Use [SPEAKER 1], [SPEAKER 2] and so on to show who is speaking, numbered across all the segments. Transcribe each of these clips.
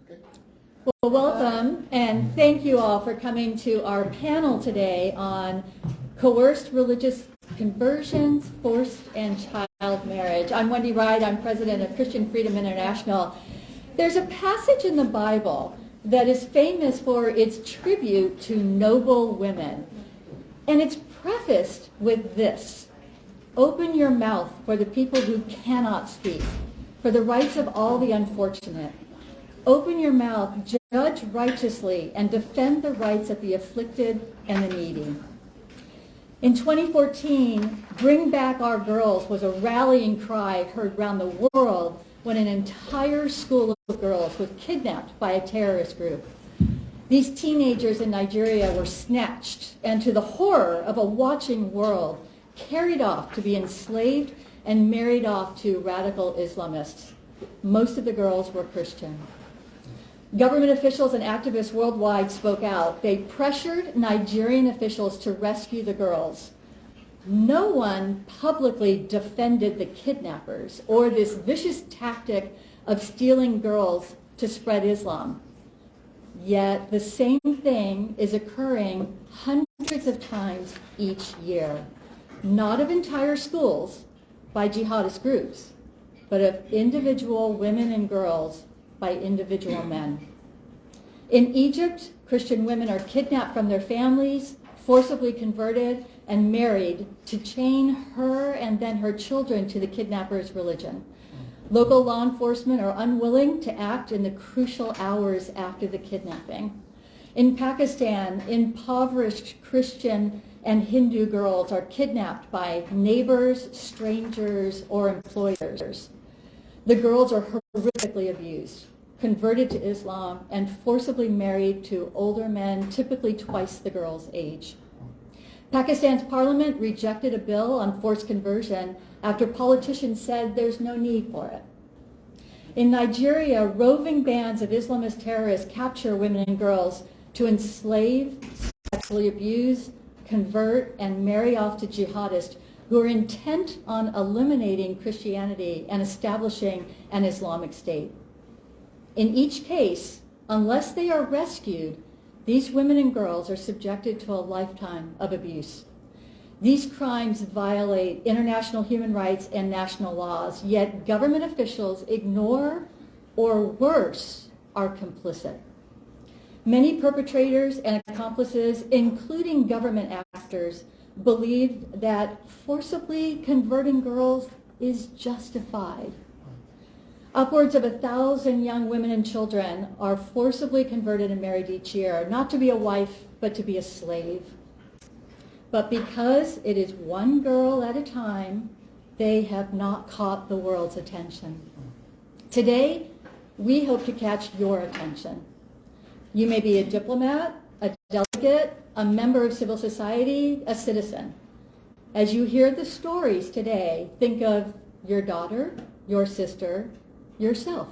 [SPEAKER 1] Well, welcome, and thank you all for coming to our panel today on coerced religious conversions, forced and child marriage. I'm Wendy Wright. I'm president of Christian Freedom International. There's a passage in the Bible that is famous for its tribute to noble women, and it's prefaced with this: open your mouth for the people who cannot speak, for the rights of all the unfortunate. Open your mouth, judge righteously, and defend the rights of the afflicted and the needy. In 2014, Bring Back Our Girls was a rallying cry heard around the world when an entire school of girls was kidnapped by a terrorist group. These teenagers in Nigeria were snatched and, to the horror of a watching world, carried off to be enslaved and married off to radical Islamists. Most of the girls were Christian. Government officials and activists worldwide spoke out. They pressured Nigerian officials to rescue the girls. No one publicly defended the kidnappers or this vicious tactic of stealing girls to spread Islam. Yet the same thing is occurring hundreds of times each year, not of entire schools by jihadist groups, but of individual women and girls by individual men. In Egypt, Christian women are kidnapped from their families, forcibly converted, and married to chain her and then her children to the kidnapper's religion. Local law enforcement are unwilling to act in the crucial hours after the kidnapping. In Pakistan, impoverished Christian and Hindu girls are kidnapped by neighbors, strangers, or employers. The girls are horrifically abused, converted to Islam, and forcibly married to older men, typically twice the girl's age. Pakistan's parliament rejected a bill on forced conversion after politicians said there's no need for it. In Nigeria, roving bands of Islamist terrorists capture women and girls to enslave, sexually abuse, convert, and marry off to jihadists who are intent on eliminating Christianity and establishing an Islamic state. In each case, unless they are rescued, these women and girls are subjected to a lifetime of abuse. These crimes violate international human rights and national laws, yet government officials ignore or worse, are complicit. Many perpetrators and accomplices, including government actors, believe that forcibly converting girls is justified. Upwards of 1,000 young women and children are forcibly converted and married each year, not to be a wife, but to be a slave. But because it is one girl at a time, they have not caught the world's attention. Today, we hope to catch your attention. You may be a diplomat, a delegate, a member of civil society, a citizen. As you hear the stories today, think of your daughter, your sister, yourself.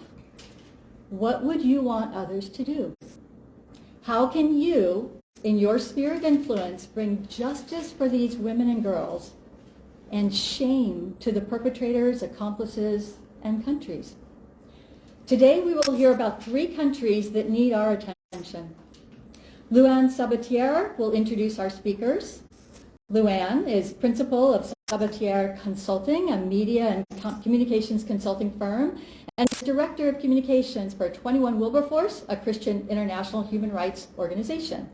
[SPEAKER 1] What would you want others to do? How can you, in your sphere of influence, bring justice for these women and girls and shame to the perpetrators, accomplices, and countries? Today we will hear about 3 countries that need our attention. Luan Sabatier will introduce our speakers. Luan is principal of Sabatier Consulting, a media and communications consulting firm, and director of communications for 21 Wilberforce, a Christian international human rights organization.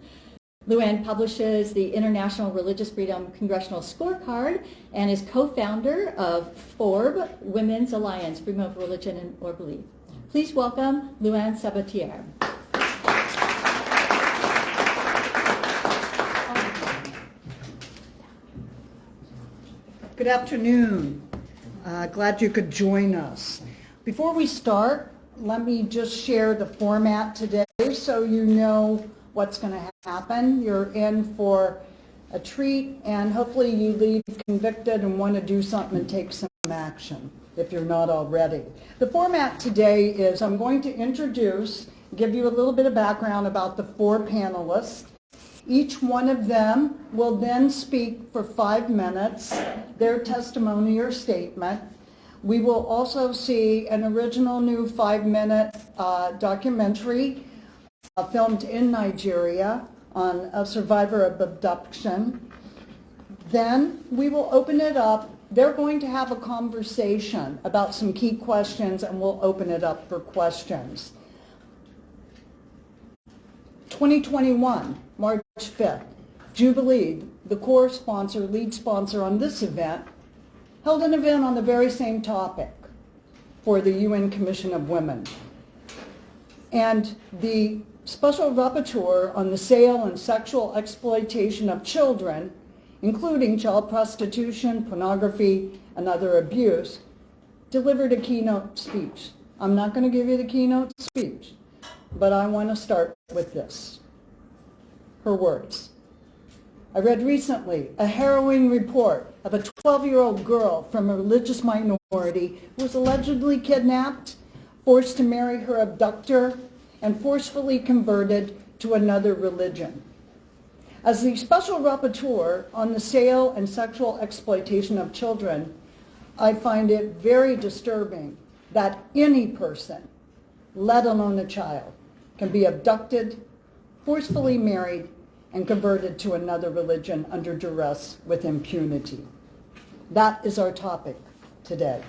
[SPEAKER 1] Luan publishes the International Religious Freedom Congressional Scorecard and is co-founder of FoRB, Women's Alliance, Freedom of Religion or Belief. Please welcome Luan Sabatier.
[SPEAKER 2] Good afternoon. Glad you could join us. Before we start, let me just share the format today so you know what's going to happen. You're in for a treat, and hopefully you leave convicted and want to do something and take some action if you're not already. The format today is I'm going to introduce, give you a little bit of background about the 4 panelists. Each one of them will then speak for 5 minutes, their testimony or statement. We will also see an original new 5-minute documentary filmed in Nigeria on a survivor of abduction. Then we will open it up. They're going to have a conversation about some key questions, and we'll open it up for questions. 2021, March 5th, Jubilee, the core sponsor, lead sponsor on this event, held an event on the very same topic for the UN Commission of Women. And the special rapporteur on the sale and sexual exploitation of children, including child prostitution, pornography, and other abuse, delivered a keynote speech. I'm not going to give you the keynote speech, but I want to start with this. Her words. I read recently a harrowing report of a 12-year-old girl from a religious minority who was allegedly kidnapped, forced to marry her abductor, and forcefully converted to another religion. As the special rapporteur on the sale and sexual exploitation of children, I find it very disturbing that any person, let alone a child, can be abducted, forcefully married, and converted to another religion under duress with impunity. That is our topic today.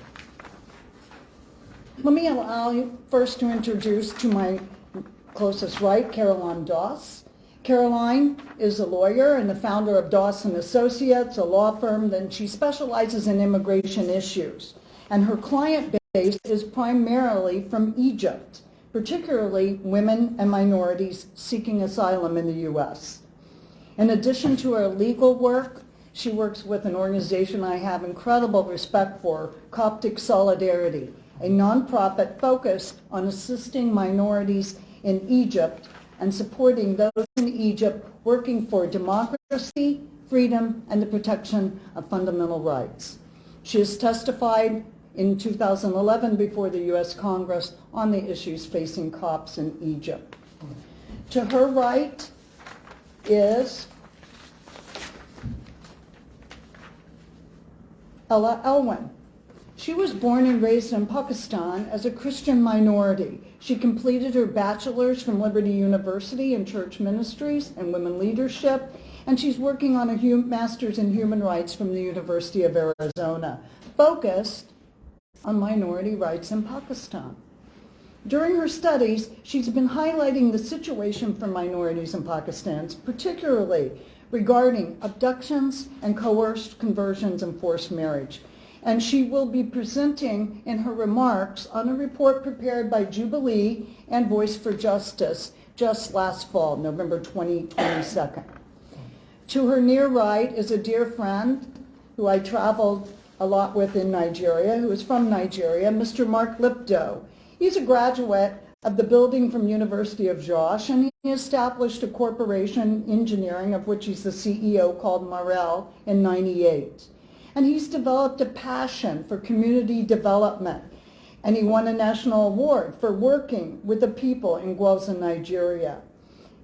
[SPEAKER 2] Let me allow you first to introduce to my closest right, Caroline Doss. Caroline is a lawyer and the founder of Doss & Associates, a law firm that she specializes in immigration issues. And her client base is primarily from Egypt, particularly women and minorities seeking asylum in the U.S. In addition to her legal work, she works with an organization I have incredible respect for, Coptic Solidarity, a nonprofit focused on assisting minorities in Egypt and supporting those in Egypt working for democracy, freedom, and the protection of fundamental rights. She has testified in 2011 before the U.S. Congress on the issues facing Copts in Egypt. To her right is Elwin. She was born and raised in Pakistan as a Christian minority. She completed her bachelor's from Liberty University in church ministries and women leadership, and she's working on a master's in human rights from the University of Arizona, focused on minority rights in Pakistan. During her studies, she's been highlighting the situation for minorities in Pakistan, particularly regarding abductions and coerced conversions and forced marriage. And she will be presenting in her remarks on a report prepared by Jubilee and Voice for Justice just last fall, November 22nd. To her near right is a dear friend who I traveled a lot with in Nigeria, who is from Nigeria, Mr. Mark Lipdo. He's a graduate of the building from University of Jos, and he established a corporation, engineering, of which he's the CEO, called Marel in '98. And he's developed a passion for community development, and he won a national award for working with the people in Gwoza, Nigeria.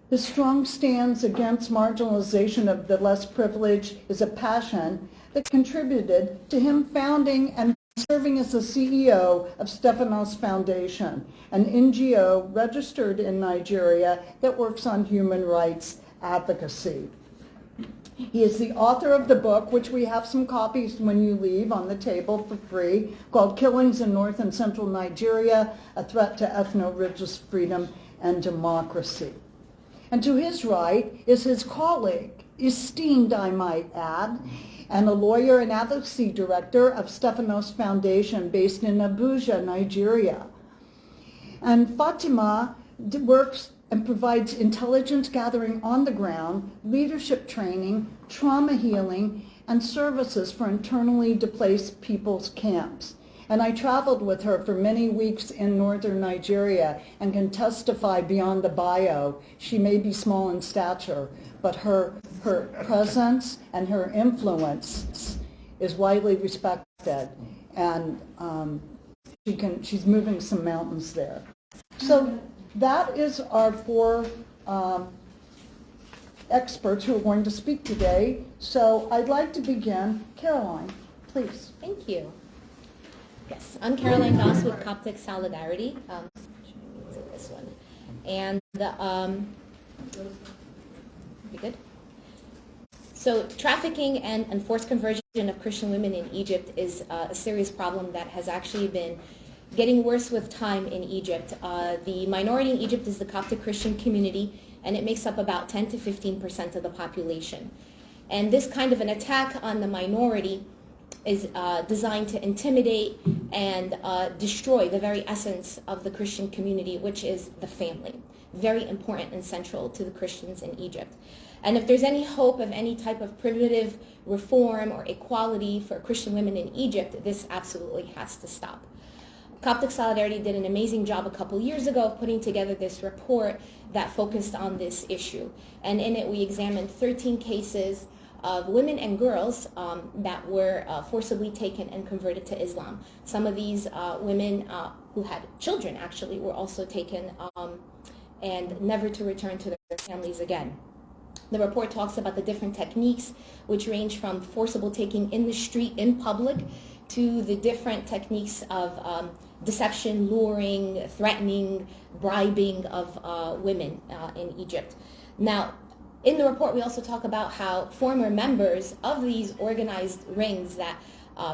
[SPEAKER 2] His strong stance against marginalization of the less privileged is a passion that contributed to him founding and serving as the CEO of Stefanos Foundation, an NGO registered in Nigeria that works on human rights advocacy. He is the author of the book, which we have some copies when you leave on the table for free, called Killings in North and Central Nigeria, A Threat to Ethno-Religious Freedom and Democracy. And to his right is his colleague, esteemed I might add, and a lawyer and advocacy director of Stefanos Foundation based in Abuja, Nigeria. And Fatima works and provides intelligence gathering on the ground, leadership training, trauma healing, and services for internally displaced people's camps. And I traveled with her for many weeks in northern Nigeria and can testify beyond the bio. She may be small in stature, but her presence and her influence is widely respected, and she's moving some mountains there. So that is our four experts who are going to speak today. So I'd like to begin. Caroline, please.
[SPEAKER 3] Thank you. Yes, I'm Caroline Doss with Coptic Solidarity. this one. And we good? So trafficking and enforced conversion of Christian women in Egypt is a serious problem that has actually been getting worse with time in Egypt. The minority in Egypt is the Coptic Christian community, and it makes up about 10 to 15% of the population. And this kind of an attack on the minority is designed to intimidate and destroy the very essence of the Christian community, which is the family. Very important and central to the Christians in Egypt. And if there's any hope of any type of primitive reform or equality for Christian women in Egypt, this absolutely has to stop. Coptic Solidarity did an amazing job a couple years ago of putting together this report that focused on this issue. And in it, we examined 13 cases of women and girls that were forcibly taken and converted to Islam. Some of these women who had children actually were also taken and never to return to their families again. The report talks about the different techniques, which range from forcible taking in the street in public to the different techniques of deception, luring, threatening, bribing of women in Egypt. Now, in the report, we also talk about how former members of these organized rings that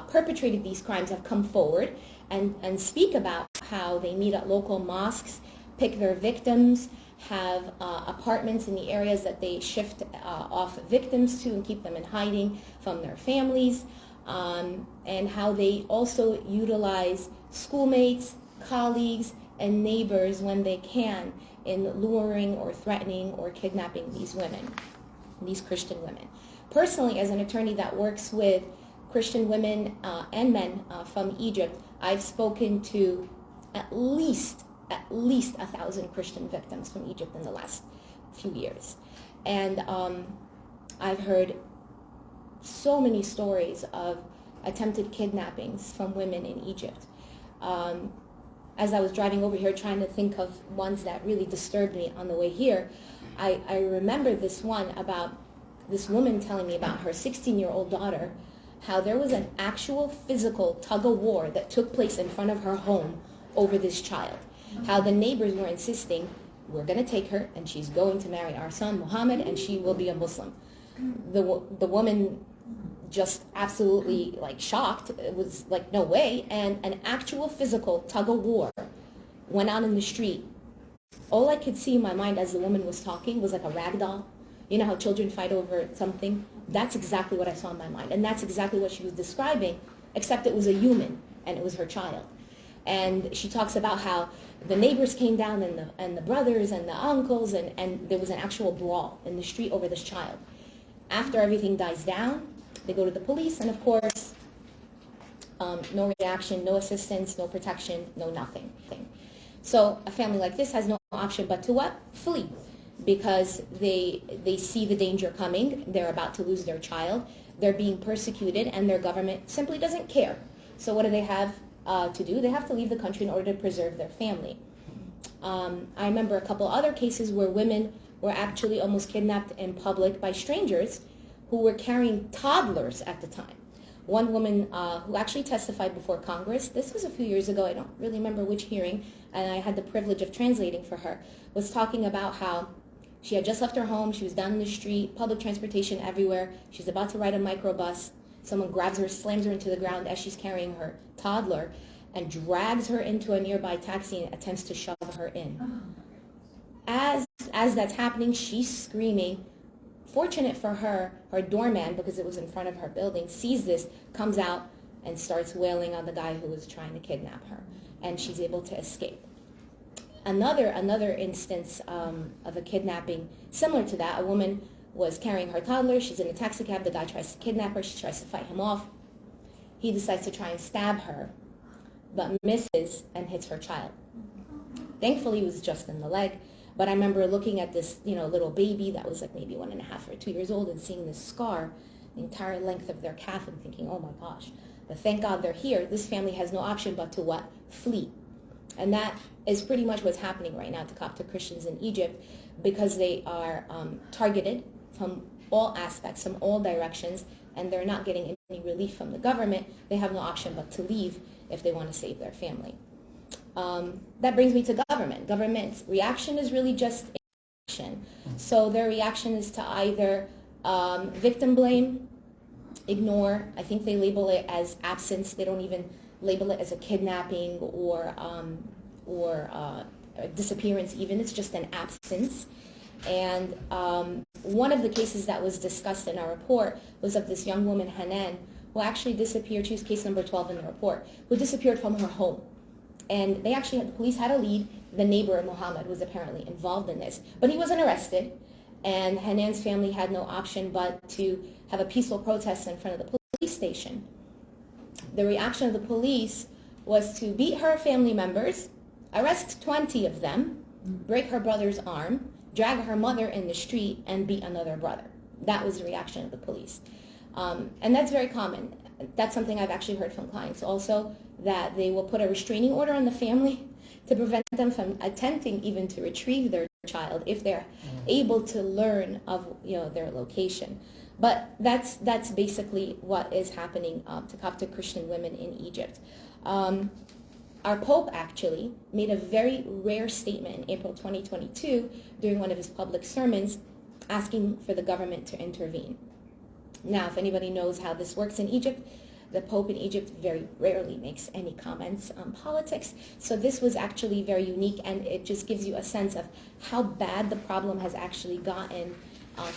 [SPEAKER 3] perpetrated these crimes have come forward and speak about how they meet at local mosques, pick their victims, have apartments in the areas that they shift off victims to and keep them in hiding from their families, and how they also utilize schoolmates, colleagues, and neighbors when they can in luring or threatening or kidnapping these women, these Christian women. Personally, as an attorney that works with Christian women and men from Egypt, I've spoken to at least 1,000 Christian victims from Egypt in the last few years. And I've heard so many stories of attempted kidnappings from women in Egypt. As I was driving over here trying to think of ones that really disturbed me on the way here, I remember this one about this woman telling me about her 16-year-old daughter, how there was an actual physical tug-of-war that took place in front of her home over this child. How the neighbors were insisting, we're going to take her and she's going to marry our son Muhammad and she will be a Muslim. The woman just absolutely shocked. It was like, no way. And an actual physical tug-of-war went on in the street. All I could see in my mind as the woman was talking was like a rag doll. You know how children fight over something? That's exactly what I saw in my mind. And that's exactly what she was describing, except it was a human and it was her child. And she talks about how the neighbors came down and the brothers and the uncles and there was an actual brawl in the street over this child. After everything dies down, they go to the police, and of course, no reaction, no assistance, no protection, no nothing. So a family like this has no option but to what? Flee. Because they see the danger coming, they're about to lose their child, they're being persecuted, and their government simply doesn't care. So what do they have to do? They have to leave the country in order to preserve their family. I remember a couple other cases where women were actually almost kidnapped in public by strangers who were carrying toddlers at the time. One woman who actually testified before Congress, this was a few years ago, I don't really remember which hearing, and I had the privilege of translating for her, was talking about how she had just left her home, she was down in the street, public transportation everywhere, she's about to ride a microbus, someone grabs her, slams her into the ground as she's carrying her toddler, and drags her into a nearby taxi and attempts to shove her in. As that's happening, she's screaming. Fortunate for her, her doorman, because it was in front of her building, sees this, comes out, and starts wailing on the guy who was trying to kidnap her. And she's able to escape. Another instance of a kidnapping similar to that, a woman was carrying her toddler, she's in a taxi cab, the guy tries to kidnap her, she tries to fight him off. He decides to try and stab her, but misses and hits her child. Thankfully, it was just in the leg. But I remember looking at this, little baby that was like maybe 1.5 or 2 years old and seeing this scar, the entire length of their calf, and thinking, oh my gosh. But thank God they're here. This family has no option but to what? Flee. And that is pretty much what's happening right now to Coptic Christians in Egypt, because they are targeted from all aspects, from all directions, and they're not getting any relief from the government. They have no option but to leave if they want to save their family. That brings me to government. Government's reaction is really just action. So their reaction is to either victim blame, ignore. I think they label it as absence. They don't even label it as a kidnapping or disappearance even. It's just an absence. And one of the cases that was discussed in our report was of this young woman, Hanan, who actually disappeared. She was case number 12 in the report, who disappeared from her home. And they actually, the police had a lead. The neighbor, Muhammad, was apparently involved in this. But he wasn't arrested. And Hanan's family had no option but to have a peaceful protest in front of the police station. The reaction of the police was to beat her family members, arrest 20 of them, break her brother's arm, drag her mother in the street, and beat another brother. That was the reaction of the police. And that's very common. That's something I've actually heard from clients also, that they will put a restraining order on the family to prevent them from attempting even to retrieve their child if they're able to learn of their location. But that's basically what is happening to Coptic Christian women in Egypt. Our Pope actually made a very rare statement in April 2022 during one of his public sermons asking for the government to intervene. Now, if anybody knows how this works in Egypt, the Pope in Egypt very rarely makes any comments on politics. So this was actually very unique, and it just gives you a sense of how bad the problem has actually gotten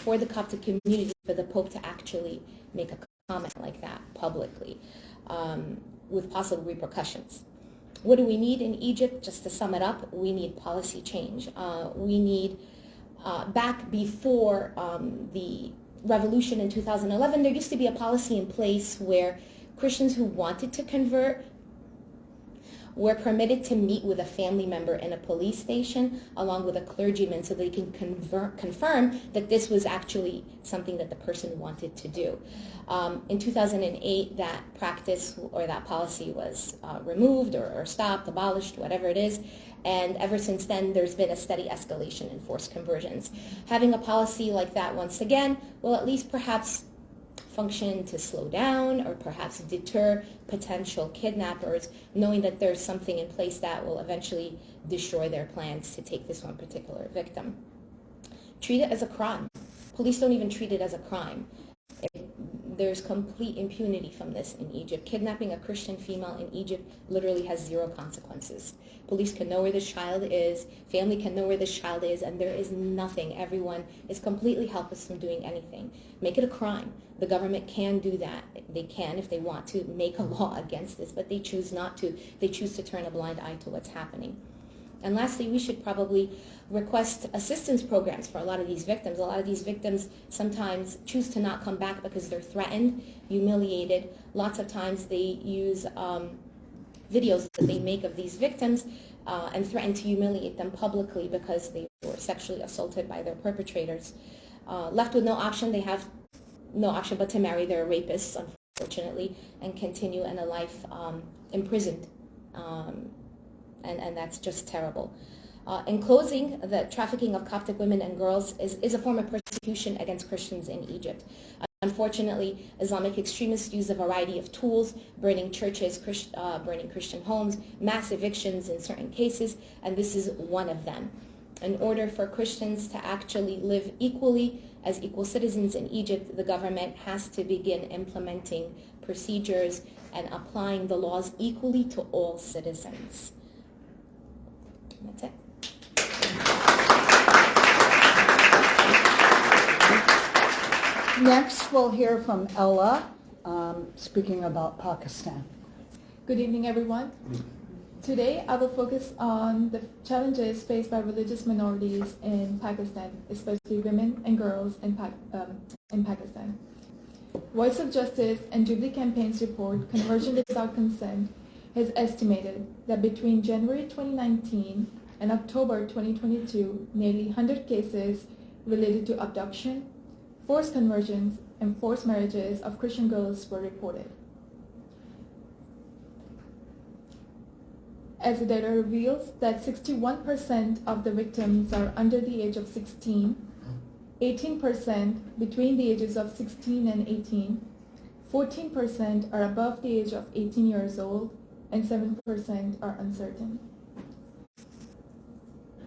[SPEAKER 3] for the Coptic community for the Pope to actually make a comment like that publicly with possible repercussions. What do we need in Egypt? Just to sum it up, we need policy change. We need, back before the revolution in 2011, there used to be a policy in place where Christians who wanted to convert were permitted to meet with a family member in a police station along with a clergyman so they can confirm that this was actually something that the person wanted to do. In 2008, that practice or that policy was removed or stopped, abolished, whatever it is. And ever since then, there's been a steady escalation in forced conversions. Having a policy like that once again will at least perhaps function to slow down or perhaps deter potential kidnappers, knowing that there's something in place that will eventually destroy their plans to take this one particular victim. Treat it as a crime. Police don't even treat it as a crime. There's complete impunity from this in Egypt. Kidnapping a Christian female in Egypt literally has zero consequences. Police can know where this child is, family can know where this child is, and there is nothing. Everyone is completely helpless from doing anything. Make it a crime. The government can do that. They can, if they want to, make a law against this, but they choose not to. They choose to turn a blind eye to what's happening. And lastly, we should probably request assistance programs for a lot of these victims. A lot of these victims sometimes choose to not come back because they're threatened, humiliated. Lots of times they use videos that they make of these victims and threaten to humiliate them publicly because they were sexually assaulted by their perpetrators. Left with no option, they have no option but to marry their rapists, unfortunately, and continue in a life imprisoned. And that's just terrible. In closing, the trafficking of Coptic women and girls is a form of persecution against Christians in Egypt. Unfortunately, Islamic extremists use a variety of tools, burning churches, burning Christian homes, mass evictions in certain cases, and this is one of them. In order for Christians to actually live equally as equal citizens in Egypt, the government has to begin implementing procedures and applying the laws equally to all citizens. That's it.
[SPEAKER 2] Next, we'll hear from Ella, speaking about Pakistan.
[SPEAKER 4] Good evening, everyone. Today, I will focus on the challenges faced by religious minorities in Pakistan, especially women and girls in Pakistan. Voice of Justice and Jubilee Campaign's report, Conversion Without Consent, has estimated that between January 2019 and October 2022, nearly 100 cases related to abduction, forced conversions, and forced marriages of Christian girls were reported. As the data reveals that 61% of the victims are under the age of 16, 18% between the ages of 16 and 18, 14% are above the age of 18 years old, and 7% are uncertain.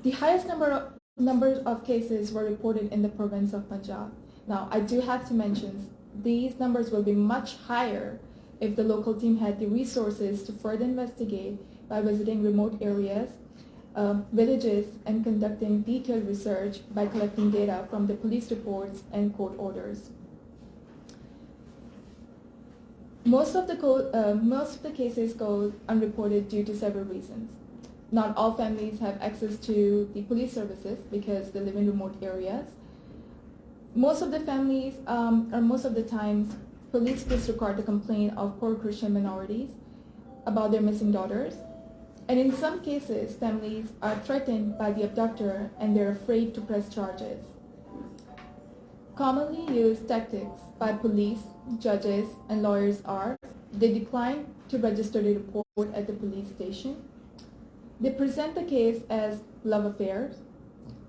[SPEAKER 4] The highest number of cases were reported in the province of Punjab. Now, I do have to mention these numbers will be much higher if the local team had the resources to further investigate by visiting remote areas, villages, and conducting detailed research by collecting data from the police reports and court orders. Most of the cases go unreported due to several reasons. Not all families have access to the police services because they live in remote areas. Most of the families, or most of the times, police disregard the complaint of poor Christian minorities about their missing daughters. And in some cases, families are threatened by the abductor and they're afraid to press charges. Commonly used tactics by police, judges, and lawyers are they decline to register the report at the police station. They present the case as love affairs.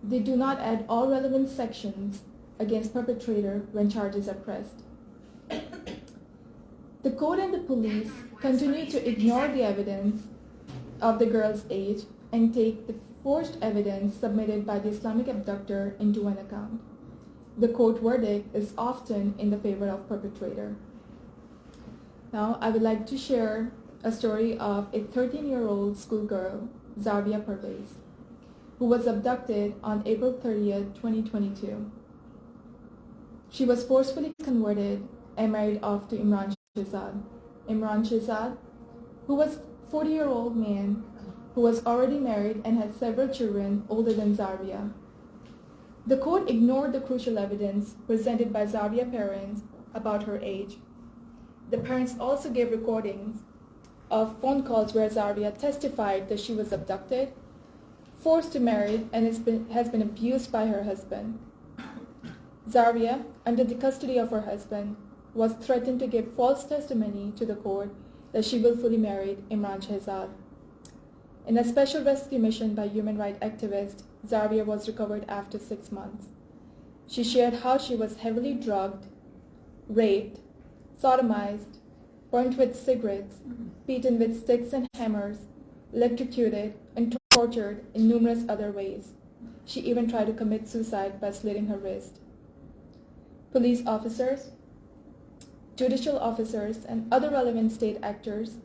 [SPEAKER 4] They do not add all relevant sections against perpetrator when charges are pressed. The court and the police continue to ignore the evidence of the girl's age and take the forged evidence submitted by the Islamic abductor into an account. The court verdict is often in the favor of perpetrator. Now, I would like to share a story of a 13-year-old schoolgirl, Zarvia Pervez, who was abducted on April 30th, 2022. She was forcefully converted and married off to Imran Shehzad. Imran Shehzad, who was a 40-year-old man who was already married and had several children older than Zarvia. The court ignored the crucial evidence presented by Zarvia's parents about her age. The parents also gave recordings of phone calls where Zarvia testified that she was abducted, forced to marry, and has been abused by her husband. Zarvia, under the custody of her husband, was threatened to give false testimony to the court that she willfully married Imran Shehzad. In a special rescue mission by human rights activists, Zarvia was recovered after 6 months. She shared how she was heavily drugged, raped, sodomized, burnt with cigarettes, beaten with sticks and hammers, electrocuted, and tortured in numerous other ways. She even tried to commit suicide by slitting her wrist. Police officers, judicial officers, and other relevant state actors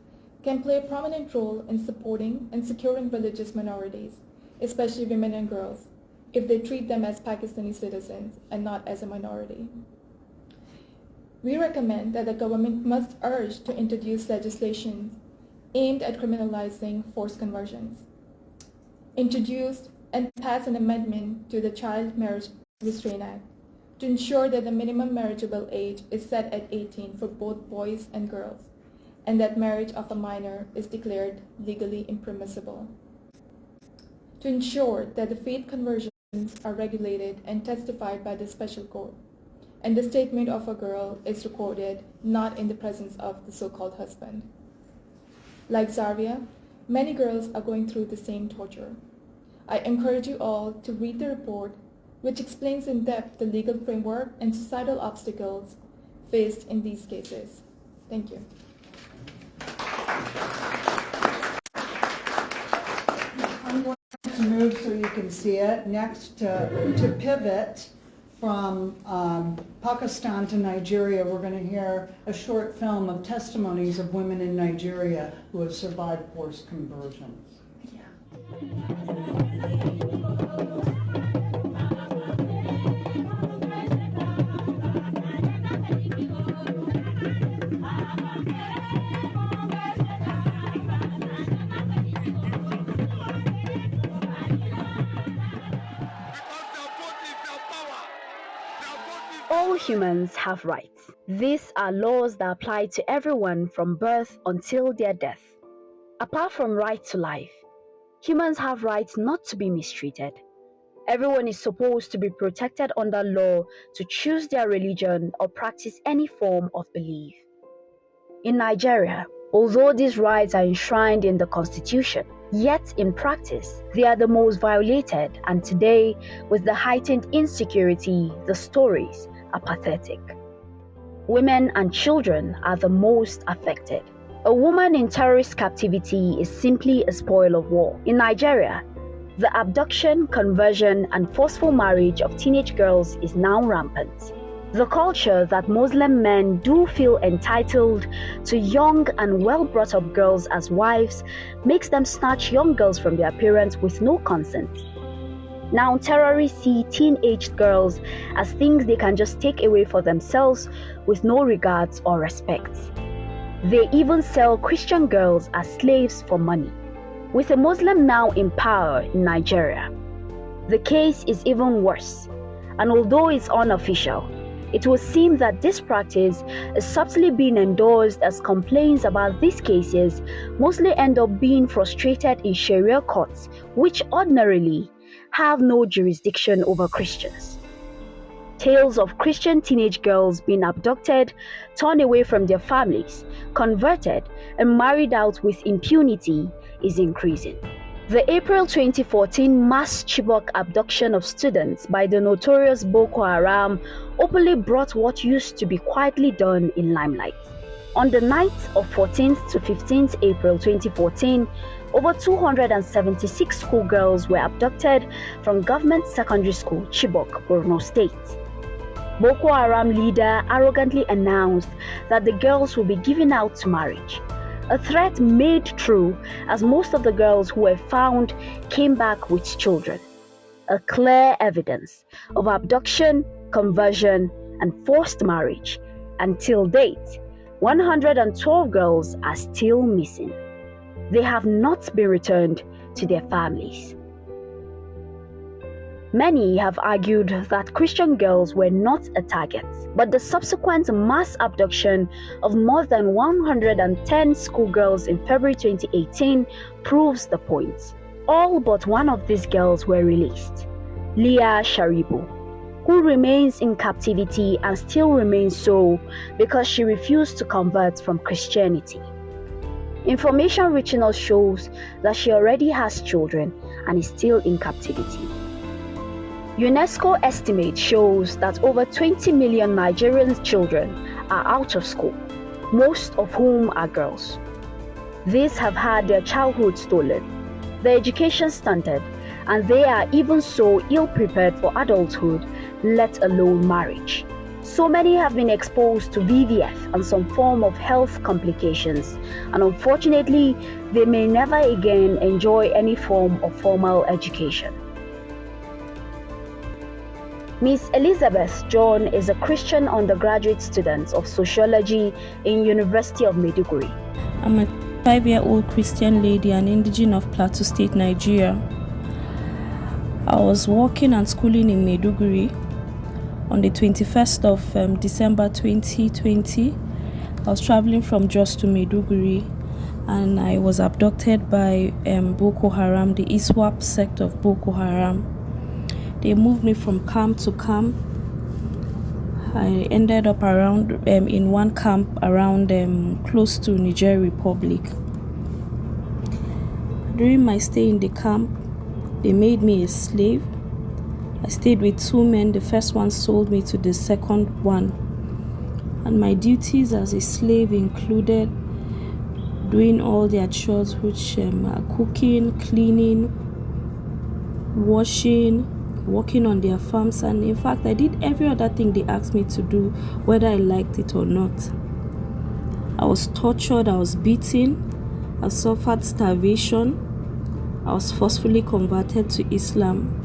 [SPEAKER 4] can play a prominent role in supporting and securing religious minorities, especially women and girls, if they treat them as Pakistani citizens and not as a minority. We recommend that the government must urge to introduce legislation aimed at criminalizing forced conversions. Introduce and pass an amendment to the Child Marriage Restraint Act to ensure that the minimum marriageable age is set at 18 for both boys and girls, and that marriage of a minor is declared legally impermissible. To ensure that the faith conversions are regulated and testified by the special court, and the statement of a girl is recorded not in the presence of the so-called husband. Like Zarvia, many girls are going through the same torture. I encourage you all to read the report, which explains in depth the legal framework and societal obstacles faced in these cases. Thank you.
[SPEAKER 2] I'm going to move so you can see it. Next, to pivot from Pakistan to Nigeria, we're going to hear a short film of testimonies of women in Nigeria who have survived forced conversions.
[SPEAKER 5] All humans have rights. These are laws that apply to everyone from birth until their death. Apart from right to life, humans have rights not to be mistreated. Everyone is supposed to be protected under law to choose their religion or practice any form of belief. In Nigeria, although these rights are enshrined in the Constitution, yet in practice, they are the most violated, and today, with the heightened insecurity, the stories are pathetic. Women and children are the most affected. A woman in terrorist captivity is simply a spoil of war. In Nigeria, The abduction, conversion, and forceful marriage of teenage girls is now rampant. The culture that Muslim men do feel entitled to young and well-brought-up girls as wives makes them snatch young girls from their parents with no consent. Now terrorists see teenage girls as things they can just take away for themselves with no regards or respect. They even sell Christian girls as slaves for money. With a Muslim now in power in Nigeria, the case is even worse, and although it's unofficial, it would seem that this practice is subtly being endorsed as complaints about these cases mostly end up being frustrated in Sharia courts, which ordinarily have no jurisdiction over Christians. Tales of Christian teenage girls being abducted, torn away from their families, converted, and married out with impunity is increasing. The April 2014 mass Chibok abduction of students by the notorious Boko Haram openly brought what used to be quietly done in limelight. On the night of 14th to 15th April 2014, over 276 schoolgirls were abducted from Government Secondary School, Chibok, Borno State. Boko Haram leader arrogantly announced that the girls will be given out to marriage. A threat made true as most of the girls who were found came back with children. A clear evidence of abduction, conversion, and forced marriage. Until date, 112 girls are still missing. They have not been returned to their families. Many have argued that Christian girls were not a target, but the subsequent mass abduction of more than 110 schoolgirls in February 2018 proves the point. All but one of these girls were released, Leah Sharibu, who remains in captivity and still remains so because she refused to convert from Christianity. Information reaching us shows that she already has children and is still in captivity. UNESCO estimate shows that over 20 million Nigerian children are out of school, most of whom are girls. These have had their childhood stolen, their education stunted, and they are even so ill-prepared for adulthood, let alone marriage. So many have been exposed to VVF and some form of health complications, and unfortunately, they may never again enjoy any form of formal education. Miss Elizabeth John is a Christian undergraduate student of sociology in University of Maiduguri.
[SPEAKER 6] I'm a 5-year-old Christian lady, an indigene of Plateau State, Nigeria. I was working and schooling in Maiduguri. On the 21st of December 2020, I was traveling from Jos to Maiduguri, and I was abducted by Boko Haram, the ISWAP sect of Boko Haram. They moved me from camp to camp. I ended up around in one camp around close to Niger Republic. During my stay in the camp, they made me a slave. I stayed with 2 men. The first one sold me to the second one. And my duties as a slave included doing all their chores, which are cooking, cleaning, washing, working on their farms, and in fact I did every other thing they asked me to do, whether I liked it or not. I was tortured, I was beaten, I suffered starvation, I was forcefully converted to Islam.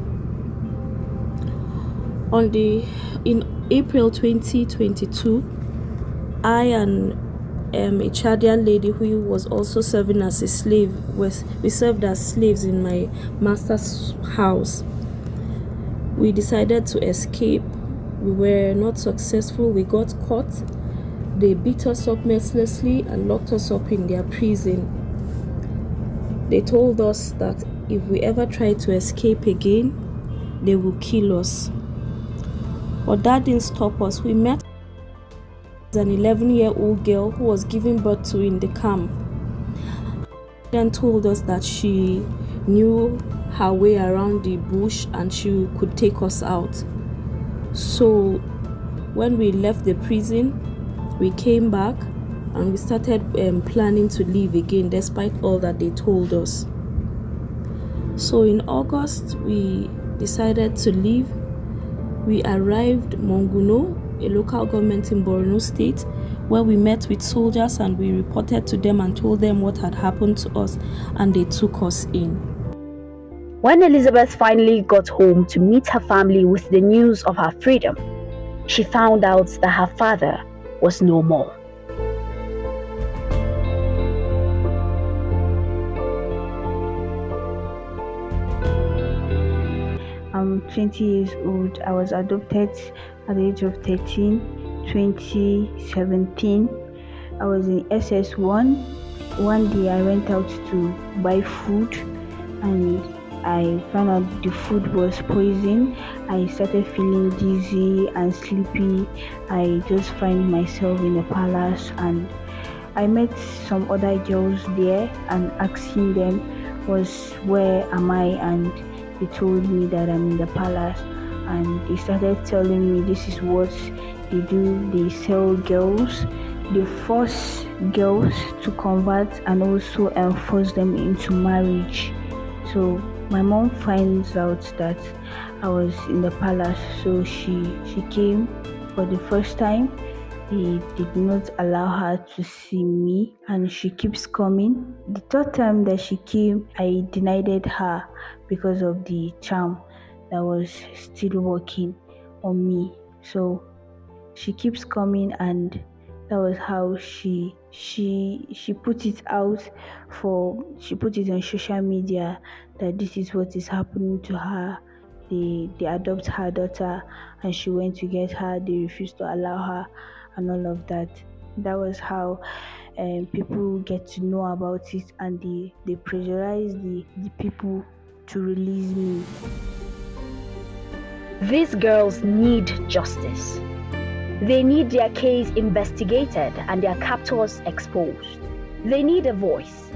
[SPEAKER 6] In April 2022, I and a Chadian lady who was also serving as a slave, we served as slaves in my master's house. We decided to escape. We were not successful. We got caught. They beat us up mercilessly and locked us up in their prison. They told us that if we ever try to escape again, they will kill us. But that didn't stop us. We met an 11-year-old girl who was given birth to in the camp. Then told us that she knew her way around the bush and she could take us out. So when we left the prison, we came back and we started planning to leave again despite all that they told us. So in August, we decided to leave. We arrived Monguno, a local government in Borno State, where we met with soldiers and we reported to them and told them what had happened to us, and they took us in.
[SPEAKER 5] When Elizabeth finally got home to meet her family with the news of her freedom, she found out that her father was no more.
[SPEAKER 7] I'm 20 years old. I was adopted at the age of 13, 2017. I was in SS1. One day I went out to buy food and I found out the food was poison. I started feeling dizzy and sleepy. I just find myself in a palace and I met some other girls there and asking them where am I, and they told me that I'm in the palace, and they started telling me this is what they do. They sell girls, they force girls to convert and also force them into marriage. So my mom finds out that I was in the palace, so she came for the first time. He did not allow her to see me and she keeps coming. The third time that she came, I denied her because of the charm that was still working on me. So she keeps coming, and that was how she put it out she put it on social media that this is what is happening to her. They adopt her daughter and she went to get her. They refused to allow her and all of that. That was how people get to know about it, and they pressurize the people to release me.
[SPEAKER 5] These girls need justice. They need their case investigated and their captors exposed. They need a voice.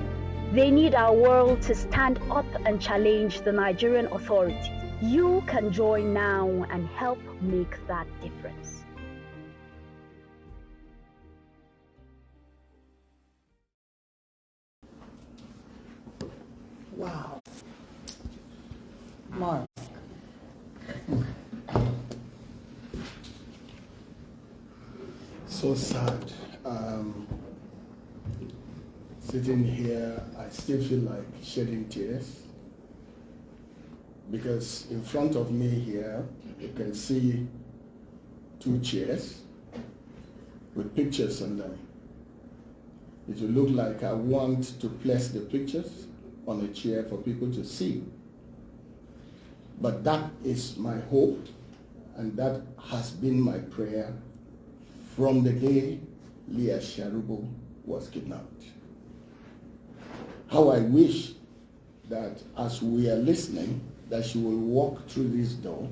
[SPEAKER 5] They need our world to stand up and challenge the Nigerian authorities. You can join now and help make that difference.
[SPEAKER 2] Wow. Mark.
[SPEAKER 8] So sad. Sitting here, I still feel like shedding tears because in front of me here, you can see 2 chairs with pictures on them. It will look like I want to place the pictures on a chair for people to see. But that is my hope, and that has been my prayer from the day Leah Sharubo was kidnapped. How I wish that as we are listening, that she will walk through this door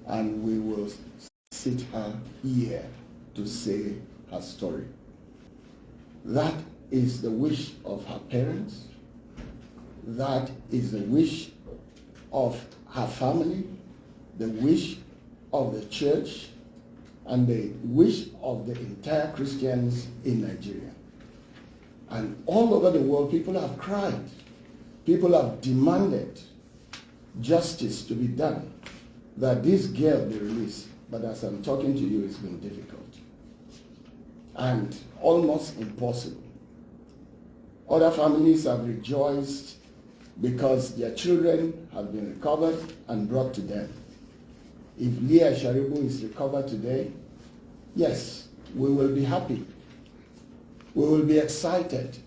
[SPEAKER 8] and we will sit her here to say her story. That is the wish of her parents. That is the wish of her family, the wish of the church, and the wish of the entire Christians in Nigeria. And all over the world, people have cried. People have demanded justice to be done, that this girl be released. But as I'm talking to you, it's been difficult and almost impossible. Other families have rejoiced because their children have been recovered and brought to them. If Leah Sharibu is recovered today, yes, we will be happy. We will be excited.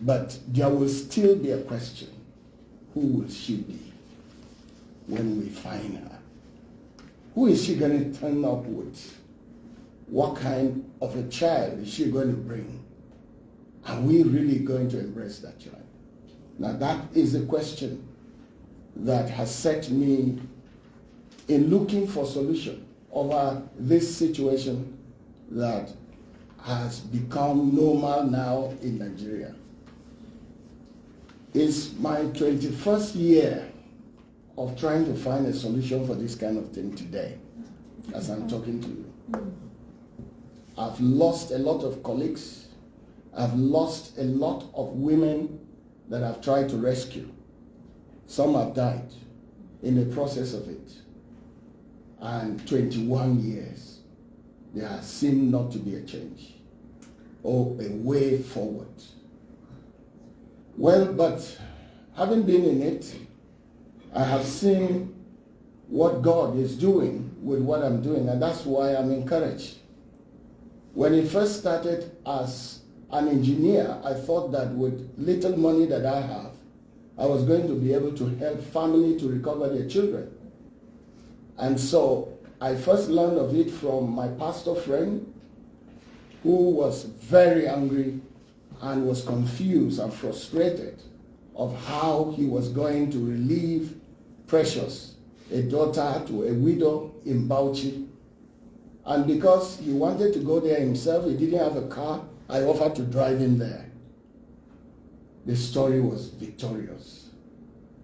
[SPEAKER 8] But there will still be a question. Who will she be when we find her? Who is she going to turn up with? What kind of a child is she going to bring? Are we really going to embrace that child? Now that is a question that has set me in looking for solution over this situation that has become normal now in Nigeria. It's my 21st year of trying to find a solution for this kind of thing today, as I'm talking to you. I've lost a lot of colleagues. I've lost a lot of women that I've tried to rescue. Some have died in the process of it. And 21 years, there has seemed not to be a change or a way forward. Well, but having been in it, I have seen what God is doing with what I'm doing, and that's why I'm encouraged. When it first started as an engineer, I thought that with little money that I have, I was going to be able to help family to recover their children. And so I first learned of it from my pastor friend, who was very angry and was confused and frustrated of how he was going to relieve Precious, a daughter to a widow in Bauchi. And because he wanted to go there himself, he didn't have a car, I offered to drive him there. The story was victorious.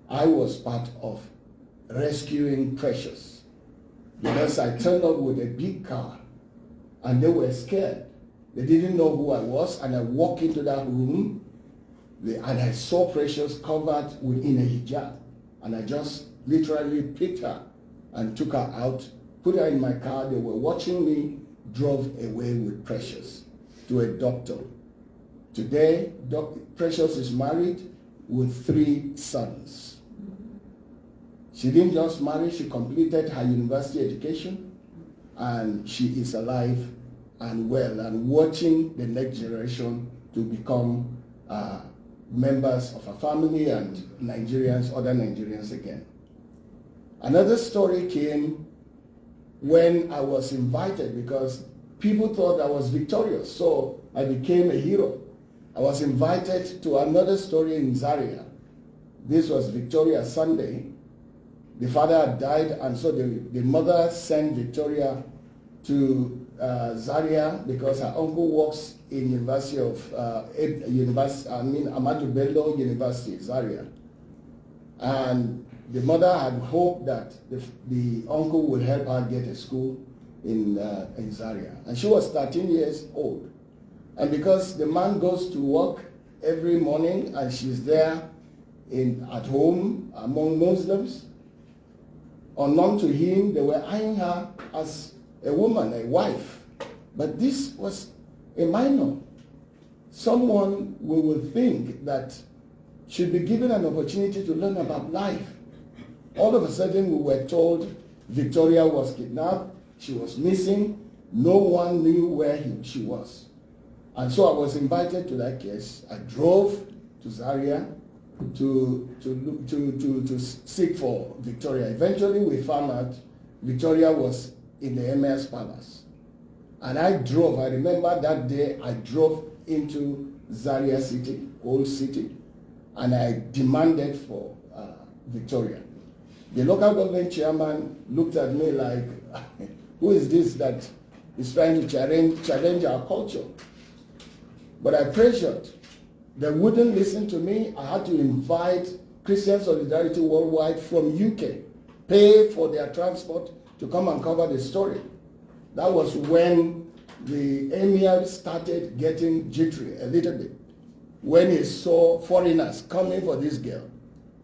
[SPEAKER 8] I was part of rescuing Precious because I turned up with a big car and they were scared. They didn't know who I was, and I walked into that room and I saw Precious covered in a hijab, and I just literally picked her and took her out, put her in my car. They were watching me, drove away with Precious to a doctor. Today, Precious is married with 3 sons. She didn't just marry, she completed her university education, and she is alive and well and watching the next generation to become members of her family and Nigerians, other Nigerians again. Another story came when I was invited because people thought I was victorious, so I became a hero. I was invited to another story in Zaria. This was Victoria Sunday. The father had died, and so the mother sent Victoria to Zaria because her uncle works in University of Ahmadu Bello University, Zaria. And the mother had hoped that the uncle would help her get a school in Zaria. And she was 13 years old. And because the man goes to work every morning and she's there at home among Muslims, unknown to him, they were eyeing her as a woman, a wife. But this was a minor. Someone we would think that should be given an opportunity to learn about life. All of a sudden, we were told Victoria was kidnapped, she was missing, no one knew where she was. And so I was invited to that case. I drove to Zaria to seek for Victoria. Eventually, we found out Victoria was in the Emir's palace. And I remember that day, I drove into Zaria city, old city, and I demanded for Victoria. The local government chairman looked at me like, who is this that is trying to challenge our culture? But I pressured. They wouldn't listen to me. I had to invite Christian Solidarity Worldwide from UK, pay for their transport to come and cover the story. That was when the emir started getting jittery a little bit. When he saw foreigners coming for this girl,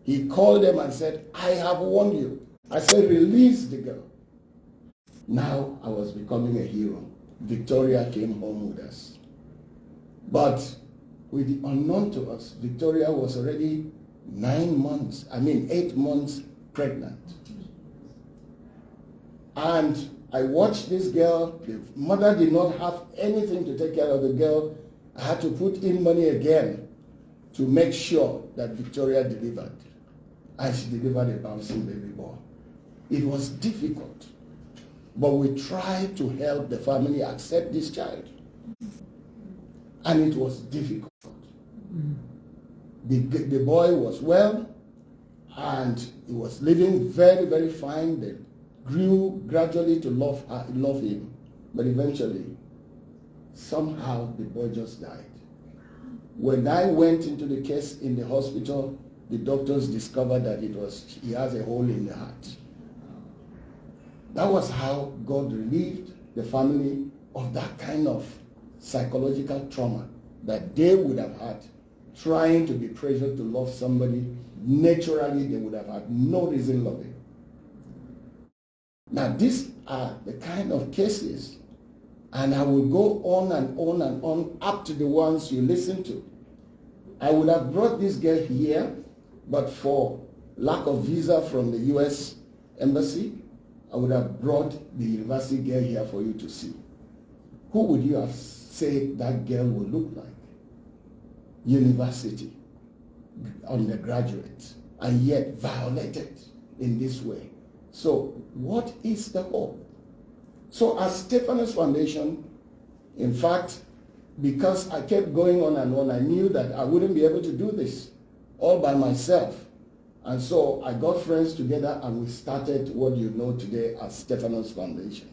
[SPEAKER 8] he called them and said, I have warned you. I said, release the girl. Now I was becoming a hero. Victoria came home with us. But with the unknown to us, Victoria was already 8 months pregnant. And I watched this girl. The mother did not have anything to take care of the girl. I had to put in money again to make sure that Victoria delivered. And she delivered a bouncing baby boy. It was difficult, but we tried to help the family accept this child. And it was difficult. The boy was well, and he was living very, very fine. They grew gradually to love him. But eventually, somehow the boy just died. When I went into the case in the hospital, the doctors discovered that he has a hole in the heart. That was how God relieved the family of that kind of psychological trauma that they would have had trying to be pressured to love somebody naturally they would have had no reason loving. Now, these are the kind of cases, and I will go on and on and on up to the ones you listen to. I would have brought this girl here, but for lack of visa from the U.S. Embassy, I would have brought the university girl here for you to see. Who would you have said that girl would look like? University, undergraduate, and yet violated in this way. So what is the hope? So as Stefanos Foundation, in fact, because I kept going on and on, I knew that I wouldn't be able to do this all by myself. And so I got friends together and we started what you know today as Stefanos Foundation.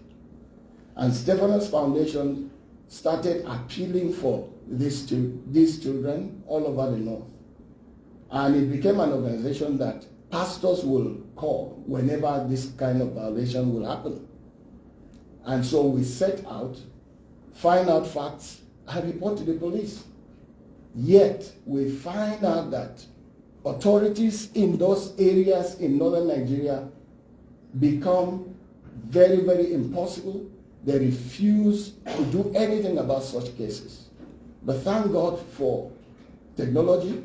[SPEAKER 8] And Stefanos Foundation started appealing for these children all over the North. And it became an organization that pastors will call whenever this kind of violation will happen. And so we set out, find out facts, and report to the police. Yet we find out that authorities in those areas in northern Nigeria become very, very impossible. They refuse to do anything about such cases. But thank God for technology.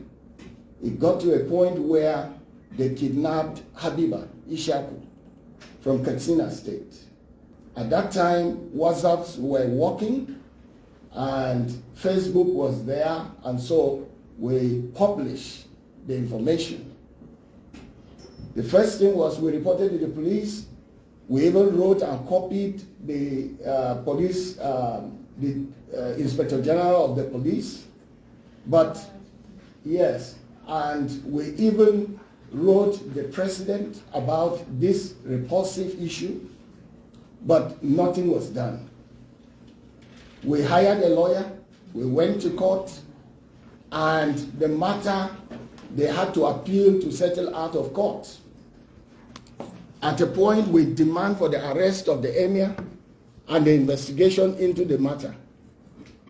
[SPEAKER 8] It got to a point where they kidnapped Habiba Ishaku from Katsina State. At that time, WhatsApps were working and Facebook was there, and so we published the information. The first thing was we reported to the police. We even wrote and copied the police, Inspector General of the police. But yes, and we even wrote the president about this repulsive issue, but nothing was done. We hired a lawyer, we went to court, and the matter, they had to appeal to settle out of court. At a point, we demand for the arrest of the emir and the investigation into the matter.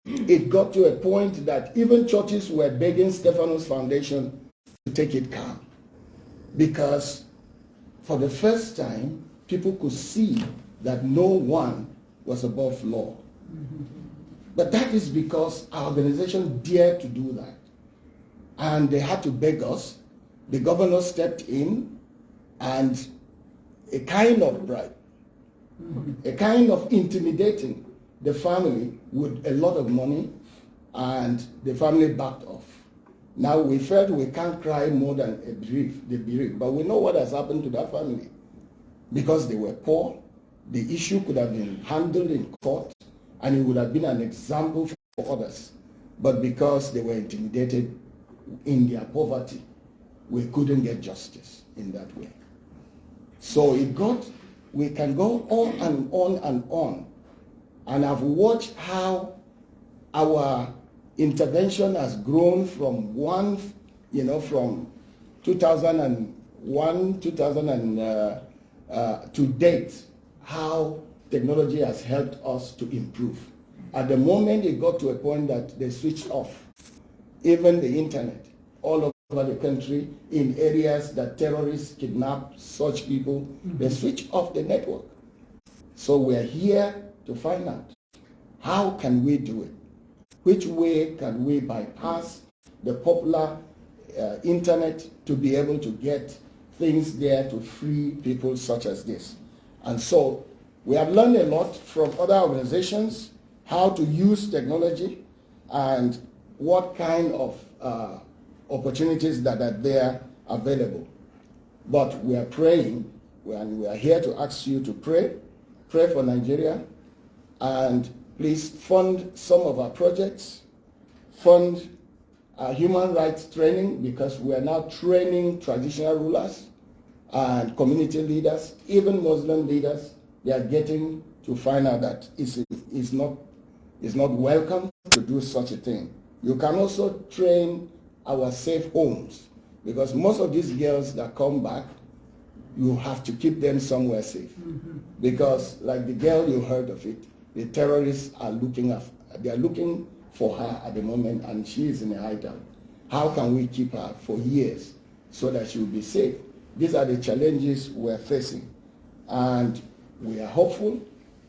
[SPEAKER 8] It got to a point that even churches were begging Stefanos Foundation to take it calm, because for the first time, people could see that no one was above law. But that is because our organization dared to do that. And they had to beg us. The governor stepped in, and a kind of bribe, a kind of intimidating the family with a lot of money, and the family backed off. Now we felt we can't cry more than the bereaved, but we know what has happened to that family. Because they were poor, the issue could have been handled in court, and it would have been an example for others. But because they were intimidated in their poverty, we couldn't get justice in that way. So we can go on and on and on. And I've watched how our intervention has grown from from 2001, to date, how technology has helped us to improve. At the moment, it got to a point that they switched off even the internet all over the country in areas that terrorists kidnap such people. They switch off the network. So we're here to find out, how can we do it? Which way can we bypass the popular internet to be able to get things there to free people such as this? And so we have learned a lot from other organizations, how to use technology and what kind of opportunities that are there available. But we are praying, and we are here to ask you to pray for Nigeria, and please fund some of our projects, fund our human rights training, because we are now training traditional rulers and community leaders, even Muslim leaders. They are getting to find out that it's not welcome to do such a thing. You can also train our safe homes, because most of these girls that come back, you have to keep them somewhere safe. Because like the girl, you heard of it, the terrorists are looking for her at the moment, and she is in a hideout. How can we keep her for years? so that she will be safe. These are the challenges we're facing. And we are hopeful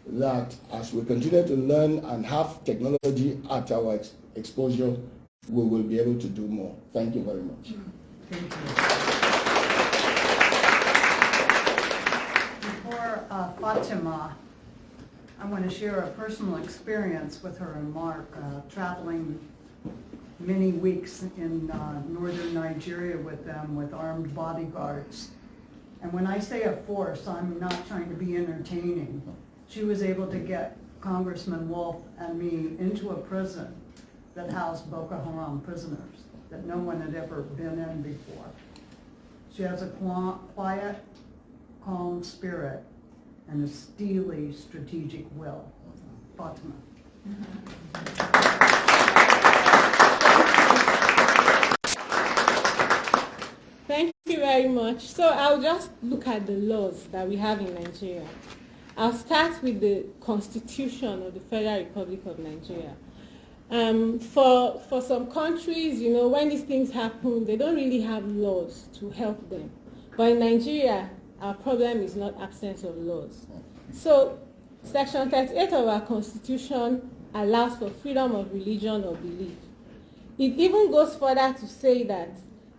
[SPEAKER 8] that as we continue to learn and have technology at our exposure, we will be able to do more. Thank you very much.
[SPEAKER 2] Thank you. Before Fatima, I want to share a personal experience with her and Mark, traveling many weeks in northern Nigeria with them with armed bodyguards. And when I say a force, I'm not trying to be entertaining. She was able to get Congressman Wolf and me into a prison that housed Boko Haram prisoners that no one had ever been in before. She has a quiet, calm spirit and a steely, strategic will. Fatima.
[SPEAKER 9] Thank you very much. So I'll just look at the laws that we have in Nigeria. I'll start with the Constitution of the Federal Republic of Nigeria. For some countries, you know, when these things happen, they don't really have laws to help them. But in Nigeria, our problem is not absence of laws. So Section 38 of our Constitution allows for freedom of religion or belief. It even goes further to say that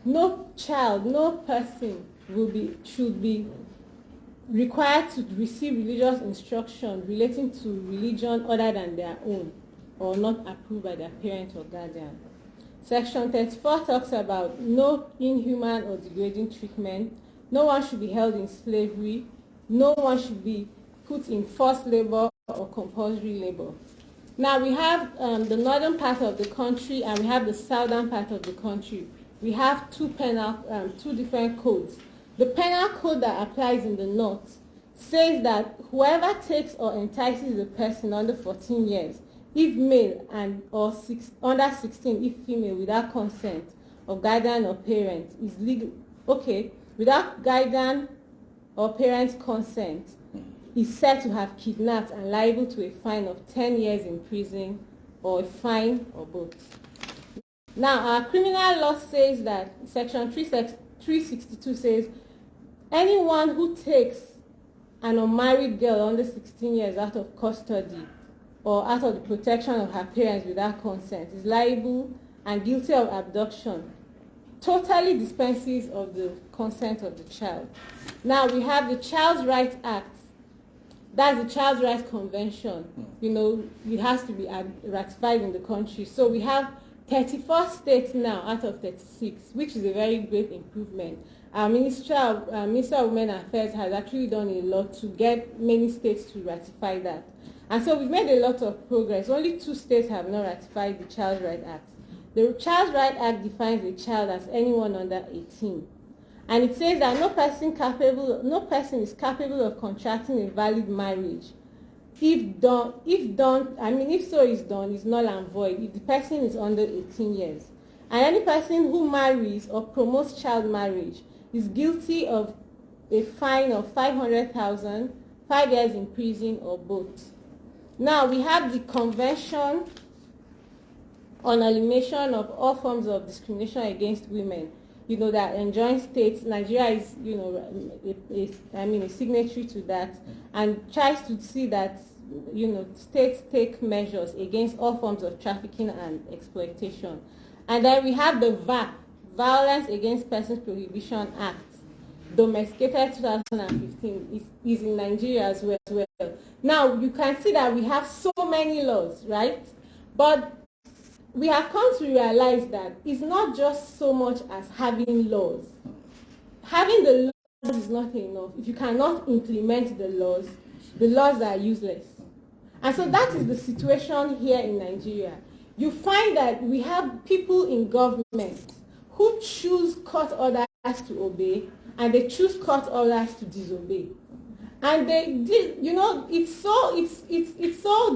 [SPEAKER 9] no child, no person should be required to receive religious instruction relating to religion other than their own or not approved by their parent or guardian. Section 34 talks about no inhuman or degrading treatment. No one should be held in slavery. No one should be put in forced labor or compulsory labor. Now we have the northern part of the country and we have the southern part of the country. We have two different codes. The penal code that applies in the north says that whoever takes or entices a person under 14 years, if male and or under 16 if female, without consent of guardian or parent, is legal. Okay, without guardian or parent's consent, is said to have kidnapped and liable to a fine of 10 years in prison or a fine or both. Now, our criminal law says that Section 362 says anyone who takes an unmarried girl under 16 years out of custody or out of the protection of her parents without consent is liable and guilty of abduction, totally dispenses of the consent of the child. Now, we have the Child Rights Act. That's the Child Rights Convention. You know, it has to be ratified in the country. So we have 34 states now out of 36, which is a very great improvement. Our Minister of Women Affairs has actually done a lot to get many states to ratify that. And so we've made a lot of progress. Only 2 states have not ratified the Child Rights Act. The Child Rights Act defines a child as anyone under 18. And it says that no person is capable of contracting a valid marriage if so is done, is null and void if the person is under 18 years. And any person who marries or promotes child marriage is guilty of a fine of 500,000, 5 years in prison, or both. Now we have the Convention on Elimination of All Forms of Discrimination Against Women. You know, that enjoins states. Nigeria is, you know, a signatory to that, and tries to see that, you know, states take measures against all forms of trafficking and exploitation. And then we have the VAP, Violence Against Persons Prohibition Act, domesticated 2015, is in Nigeria as well. Now, you can see that we have so many laws, right? But we have come to realize that it's not just so much as having laws. Having the laws is not enough. If you cannot implement the laws are useless. And so that is the situation here in Nigeria. You find that we have people in government who choose court orders to obey, and they choose court orders to disobey. And you know, it's so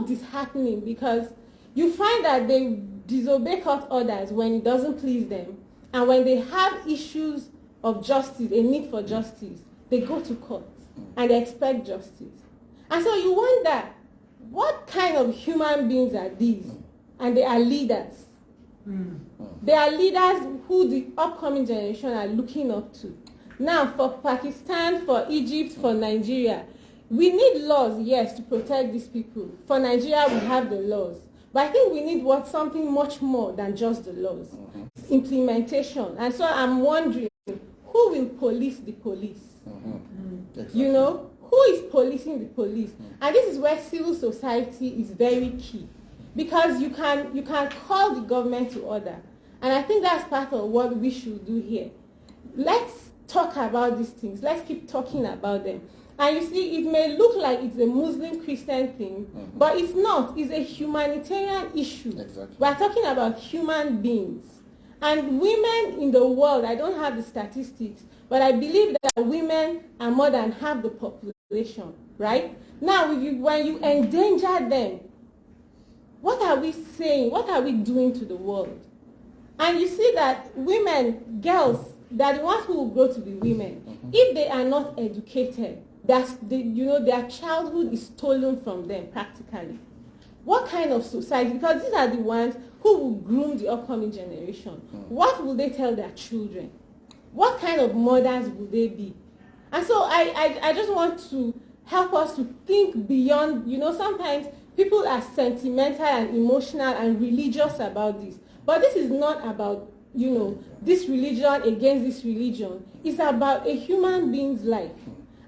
[SPEAKER 9] disheartening, because you find that they disobey court orders when it doesn't please them, and when they have issues of justice, a need for justice, they go to court and they expect justice. And so you wonder, what kind of human beings are these? And they are leaders. They are leaders who the upcoming generation are looking up to. Now, for Pakistan, for Egypt, for Nigeria, we need laws, yes, to protect these people. For Nigeria, we have the laws. But I think we need something much more than just the laws. Implementation. And so I'm wondering, who will police the police?
[SPEAKER 8] Exactly.
[SPEAKER 9] You know, who is policing the police? And this is where civil society is very key. Because you can call the government to order. And I think that's part of what we should do here. Let's talk about these things. Let's keep talking about them. And you see, it may look like it's a Muslim-Christian thing, but it's not. It's a humanitarian issue.
[SPEAKER 8] Exactly.
[SPEAKER 9] We're talking about human beings. And women in the world, I don't have the statistics, but I believe that women are more than half the population, right? Now, when you endanger them, what are we saying? What are we doing to the world? And you see that women, girls, they're the ones who will grow to be women. If they are not educated, their childhood is stolen from them practically. What kind of society? Because these are the ones who will groom the upcoming generation. What will they tell their children? What kind of mothers will they be? And so I just want to help us to think beyond, sometimes people are sentimental and emotional and religious about this. But this is not about, this religion against this religion. It's about a human being's life.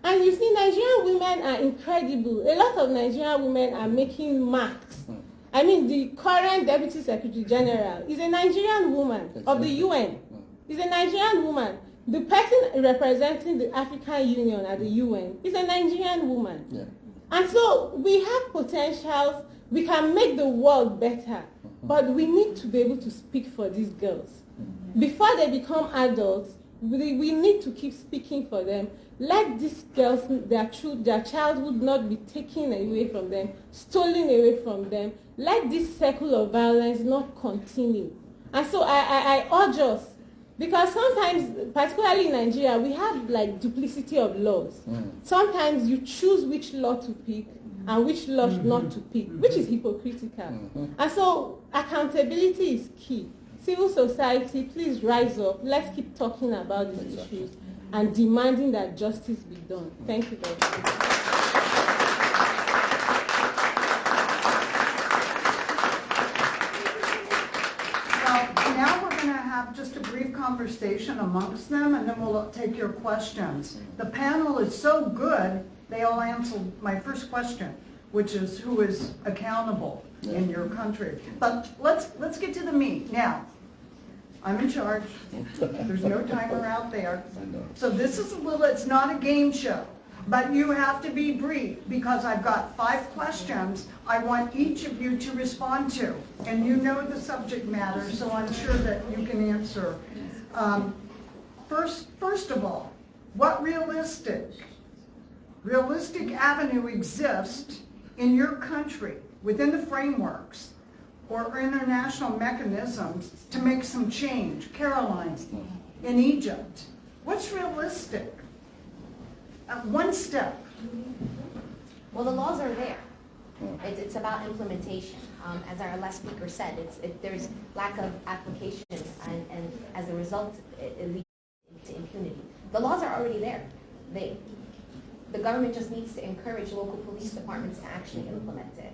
[SPEAKER 9] And you see, Nigerian women are incredible. A lot of Nigerian women are making marks. I mean, the current Deputy Secretary General is a Nigerian woman of the UN. Is a Nigerian woman. The person representing the African Union at the UN is a Nigerian woman.
[SPEAKER 8] Yeah.
[SPEAKER 9] And so we have potentials. We can make the world better. But we need to be able to speak for these girls. Before they become adults, we need to keep speaking for them. Let these girls, their childhood not be taken away from them, stolen away from them. Let this cycle of violence not continue. And so I urge us, because sometimes, particularly in Nigeria, we have duplicity of laws. Sometimes you choose which law to pick and which law not to pick, which is hypocritical. And so accountability is key. Civil society, please rise up. Let's keep talking about these issues and demanding that justice be done. Thank you very much.
[SPEAKER 2] Well, now we're going to have just a brief conversation amongst them, and then we'll take your questions. The panel is so good, they all answered my first question, which is who is accountable in your country. But let's get to the meat. Now, I'm in charge. There's no timer out there. So this is it's not a game show, but you have to be brief because I've got 5 questions I want each of you to respond to. And you know the subject matter, so I'm sure that you can answer. First of all, what realistic avenue exists in your country within the frameworks or international mechanisms to make some change? Caroline, in Egypt, what's realistic? One step.
[SPEAKER 3] Well, the laws are there. It's about implementation. As our last speaker said, there's lack of application, and as a result, it leads to impunity. The laws are already there. The government just needs to encourage local police departments to actually implement it.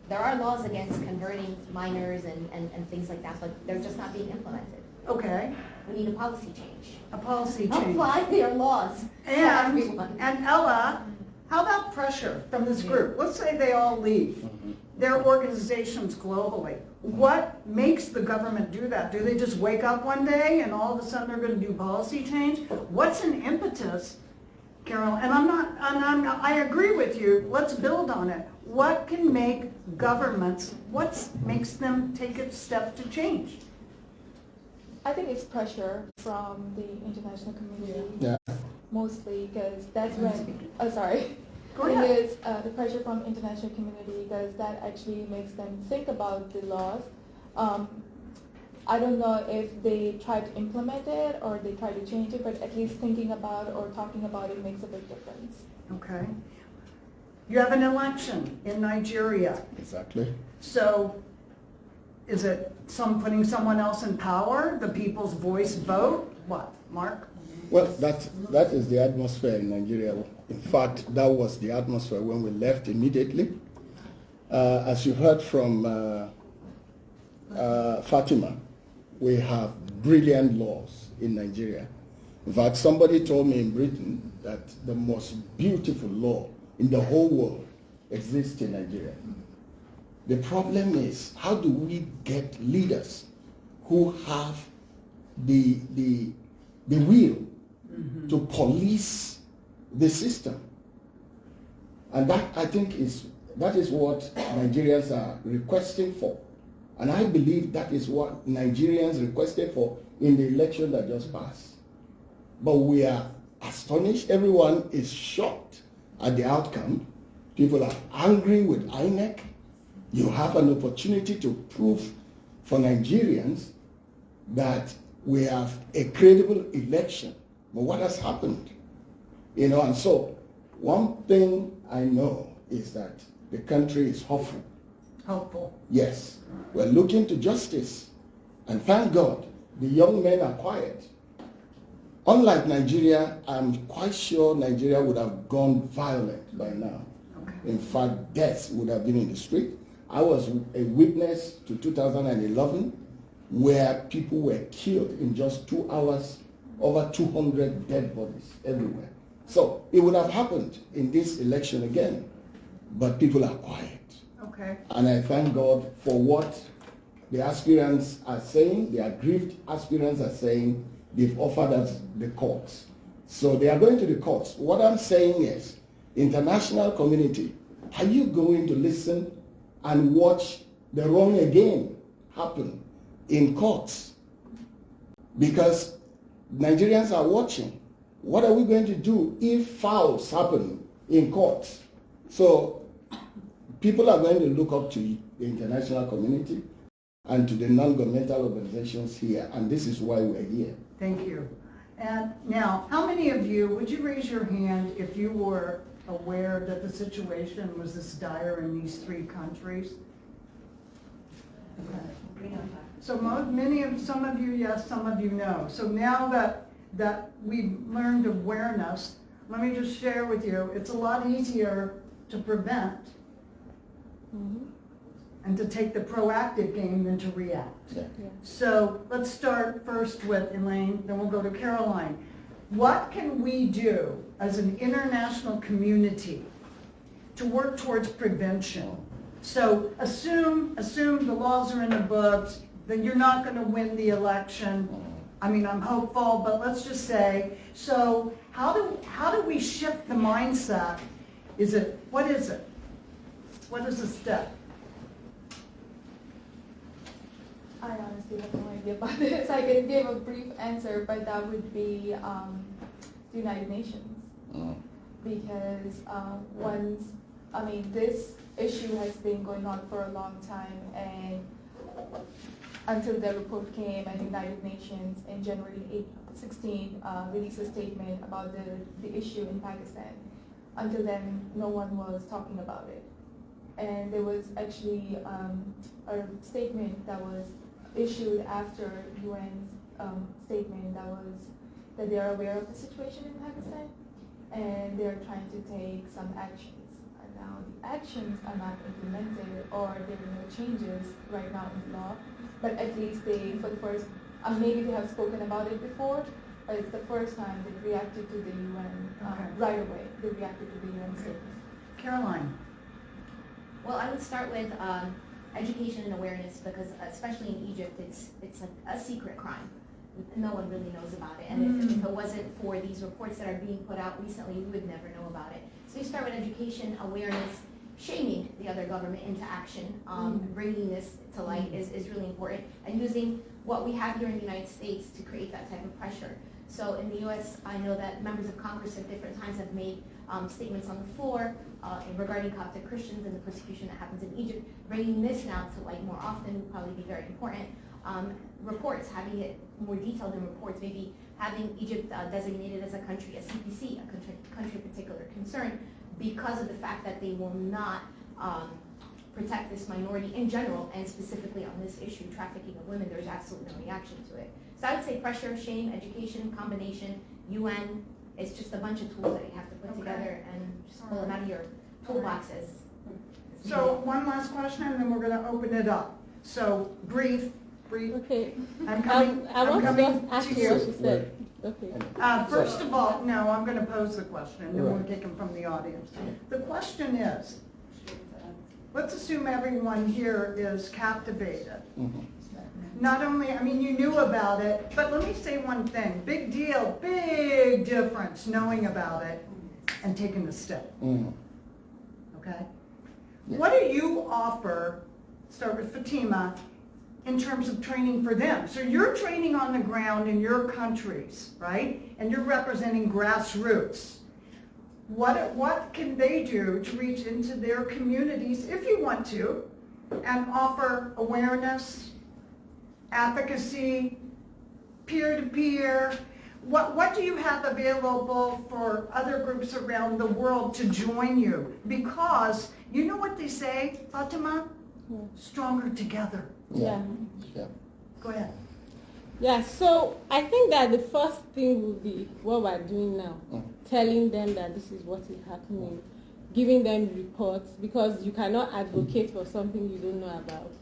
[SPEAKER 3] There are laws against converting minors and things like that, but they're just not being implemented.
[SPEAKER 2] Okay.
[SPEAKER 3] We need a policy change.
[SPEAKER 2] A policy change.
[SPEAKER 3] Apply their laws to everyone.
[SPEAKER 2] And Ella, how about pressure from this group? Let's say they all leave their organizations globally. What makes the government do that? Do they just wake up one day and all of a sudden they're going to do policy change? What's an impetus, Carol? And I agree with you. Let's build on it. What can make governments, what makes them take a step to change?
[SPEAKER 4] I think it's pressure from the international community,
[SPEAKER 8] Yeah.
[SPEAKER 4] mostly because that's when, sorry.
[SPEAKER 2] Go ahead.
[SPEAKER 4] It is the pressure from international community because that actually makes them think about the laws. I don't know if they try to implement it or they try to change it, but at least thinking about it or talking about it makes a big difference.
[SPEAKER 2] Okay. You have an election in Nigeria.
[SPEAKER 8] Exactly.
[SPEAKER 2] So Is it putting someone else in power? The people's voice vote? What, Mark?
[SPEAKER 8] Well, that is the atmosphere in Nigeria. In fact, that was the atmosphere when we left immediately. As you heard from Fatima, we have brilliant laws in Nigeria. In fact, somebody told me in Britain that the most beautiful law in the whole world exists in Nigeria. The problem is, how do we get leaders who have the will to police the system? And that, I think, that is what Nigerians are requesting for. And I believe that is what Nigerians requested for in the election that just passed. But we are astonished. Everyone is shocked at the outcome. People are angry with INEC. You have an opportunity to prove for Nigerians that we have a credible election. But what has happened? And so one thing I know is that the country is hopeful.
[SPEAKER 2] Hopeful.
[SPEAKER 8] Yes. We're looking to justice. And thank God, the young men are quiet. Unlike Nigeria, I'm quite sure Nigeria would have gone violent by now. Okay. In fact, deaths would have been in the street. I was a witness to 2011 where people were killed in just 2 hours, over 200 dead bodies everywhere. So it would have happened in this election again, but people are quiet.
[SPEAKER 2] Okay.
[SPEAKER 8] And I thank God for what the aspirants are saying, the aggrieved aspirants are saying. They've offered us the courts. So they are going to the courts. What I'm saying is, international community, are you going to listen and watch the wrong again happen in courts? Because Nigerians are watching. What are we going to do if fouls happen in courts? So people are going to look up to the international community and to the non-governmental organizations here, and this is why we're here.
[SPEAKER 2] Thank you. And now, how many of you, would you raise your hand if you were aware that the situation was this dire in these 3 countries? Okay. So some of you yes, some of you no. So now that we've learned awareness, let me just share with you, it's a lot easier to prevent and to take the proactive game than to react.
[SPEAKER 8] Yeah.
[SPEAKER 2] So let's start first with Elaine, then we'll go to Caroline. What can we do as an international community to work towards prevention? So assume the laws are in the books, then you're not going to win the election. I mean, I'm hopeful, but let's just say, so how do we shift the mindset? What is it? What is the step?
[SPEAKER 4] I honestly have no idea about this. I can give a brief answer, but that would be the United Nations. Because this issue has been going on for a long time, and until the report came, and the United Nations in January 16 released a statement about the issue in Pakistan. Until then, no one was talking about it. And there was actually a statement that was issued after UN's statement that they are aware of the situation in Pakistan and they're trying to take some actions. And now the actions are not implemented, or there are no changes right now in the law, but at least maybe they have spoken about it before, but it's the first time they reacted to the UN right away. They reacted to the UN statement.
[SPEAKER 2] Caroline.
[SPEAKER 3] Well, I would start with education and awareness, because especially in Egypt, it's a secret crime. No one really knows about it. And if it wasn't for these reports that are being put out recently, we would never know about it. So you start with education, awareness, shaming the other government into action, bringing this to light is really important, and using what we have here in the United States to create that type of pressure. So in the U.S., I know that members of Congress at different times have made statements on the floor regarding Coptic Christians and the persecution that happens in Egypt. Bringing this now to light more often would probably be very important. Reports, having it more detailed in reports, maybe having Egypt designated as a country, a CPC, a country of particular concern, because of the fact that they will not protect this minority in general, and specifically on this issue, trafficking of women, there's absolutely no reaction to it. So I would say pressure, shame, education, combination, UN, it's just a bunch of tools that you have to put together and just pull them out of your toolboxes.
[SPEAKER 2] So one last question, and then we're going to open it up. So brief.
[SPEAKER 9] Okay.
[SPEAKER 2] I'm coming
[SPEAKER 9] I want to just ask
[SPEAKER 2] to
[SPEAKER 9] you what
[SPEAKER 2] you.
[SPEAKER 9] she said. Okay.
[SPEAKER 2] First of all, no, I'm going to pose the question, and then we'll take them from the audience. The question is, let's assume everyone here is captivated. Not only, I mean, you knew about it, but let me say one thing. Big deal, big difference knowing about it and taking the step. Okay? What do you offer, start with Fatima, in terms of training for them? So you're training on the ground in your countries, right? And you're representing grassroots. What can they do to reach into their communities, if you want to, and offer awareness, advocacy, peer-to-peer? What do you have available for other groups around the world to join you? Because you know what they say, Fatima? Stronger together.
[SPEAKER 9] Yeah.
[SPEAKER 2] Go ahead.
[SPEAKER 9] Yeah, so I think that the first thing will be what we're doing now, telling them that this is what is happening, giving them reports, because you cannot advocate for something you don't know about.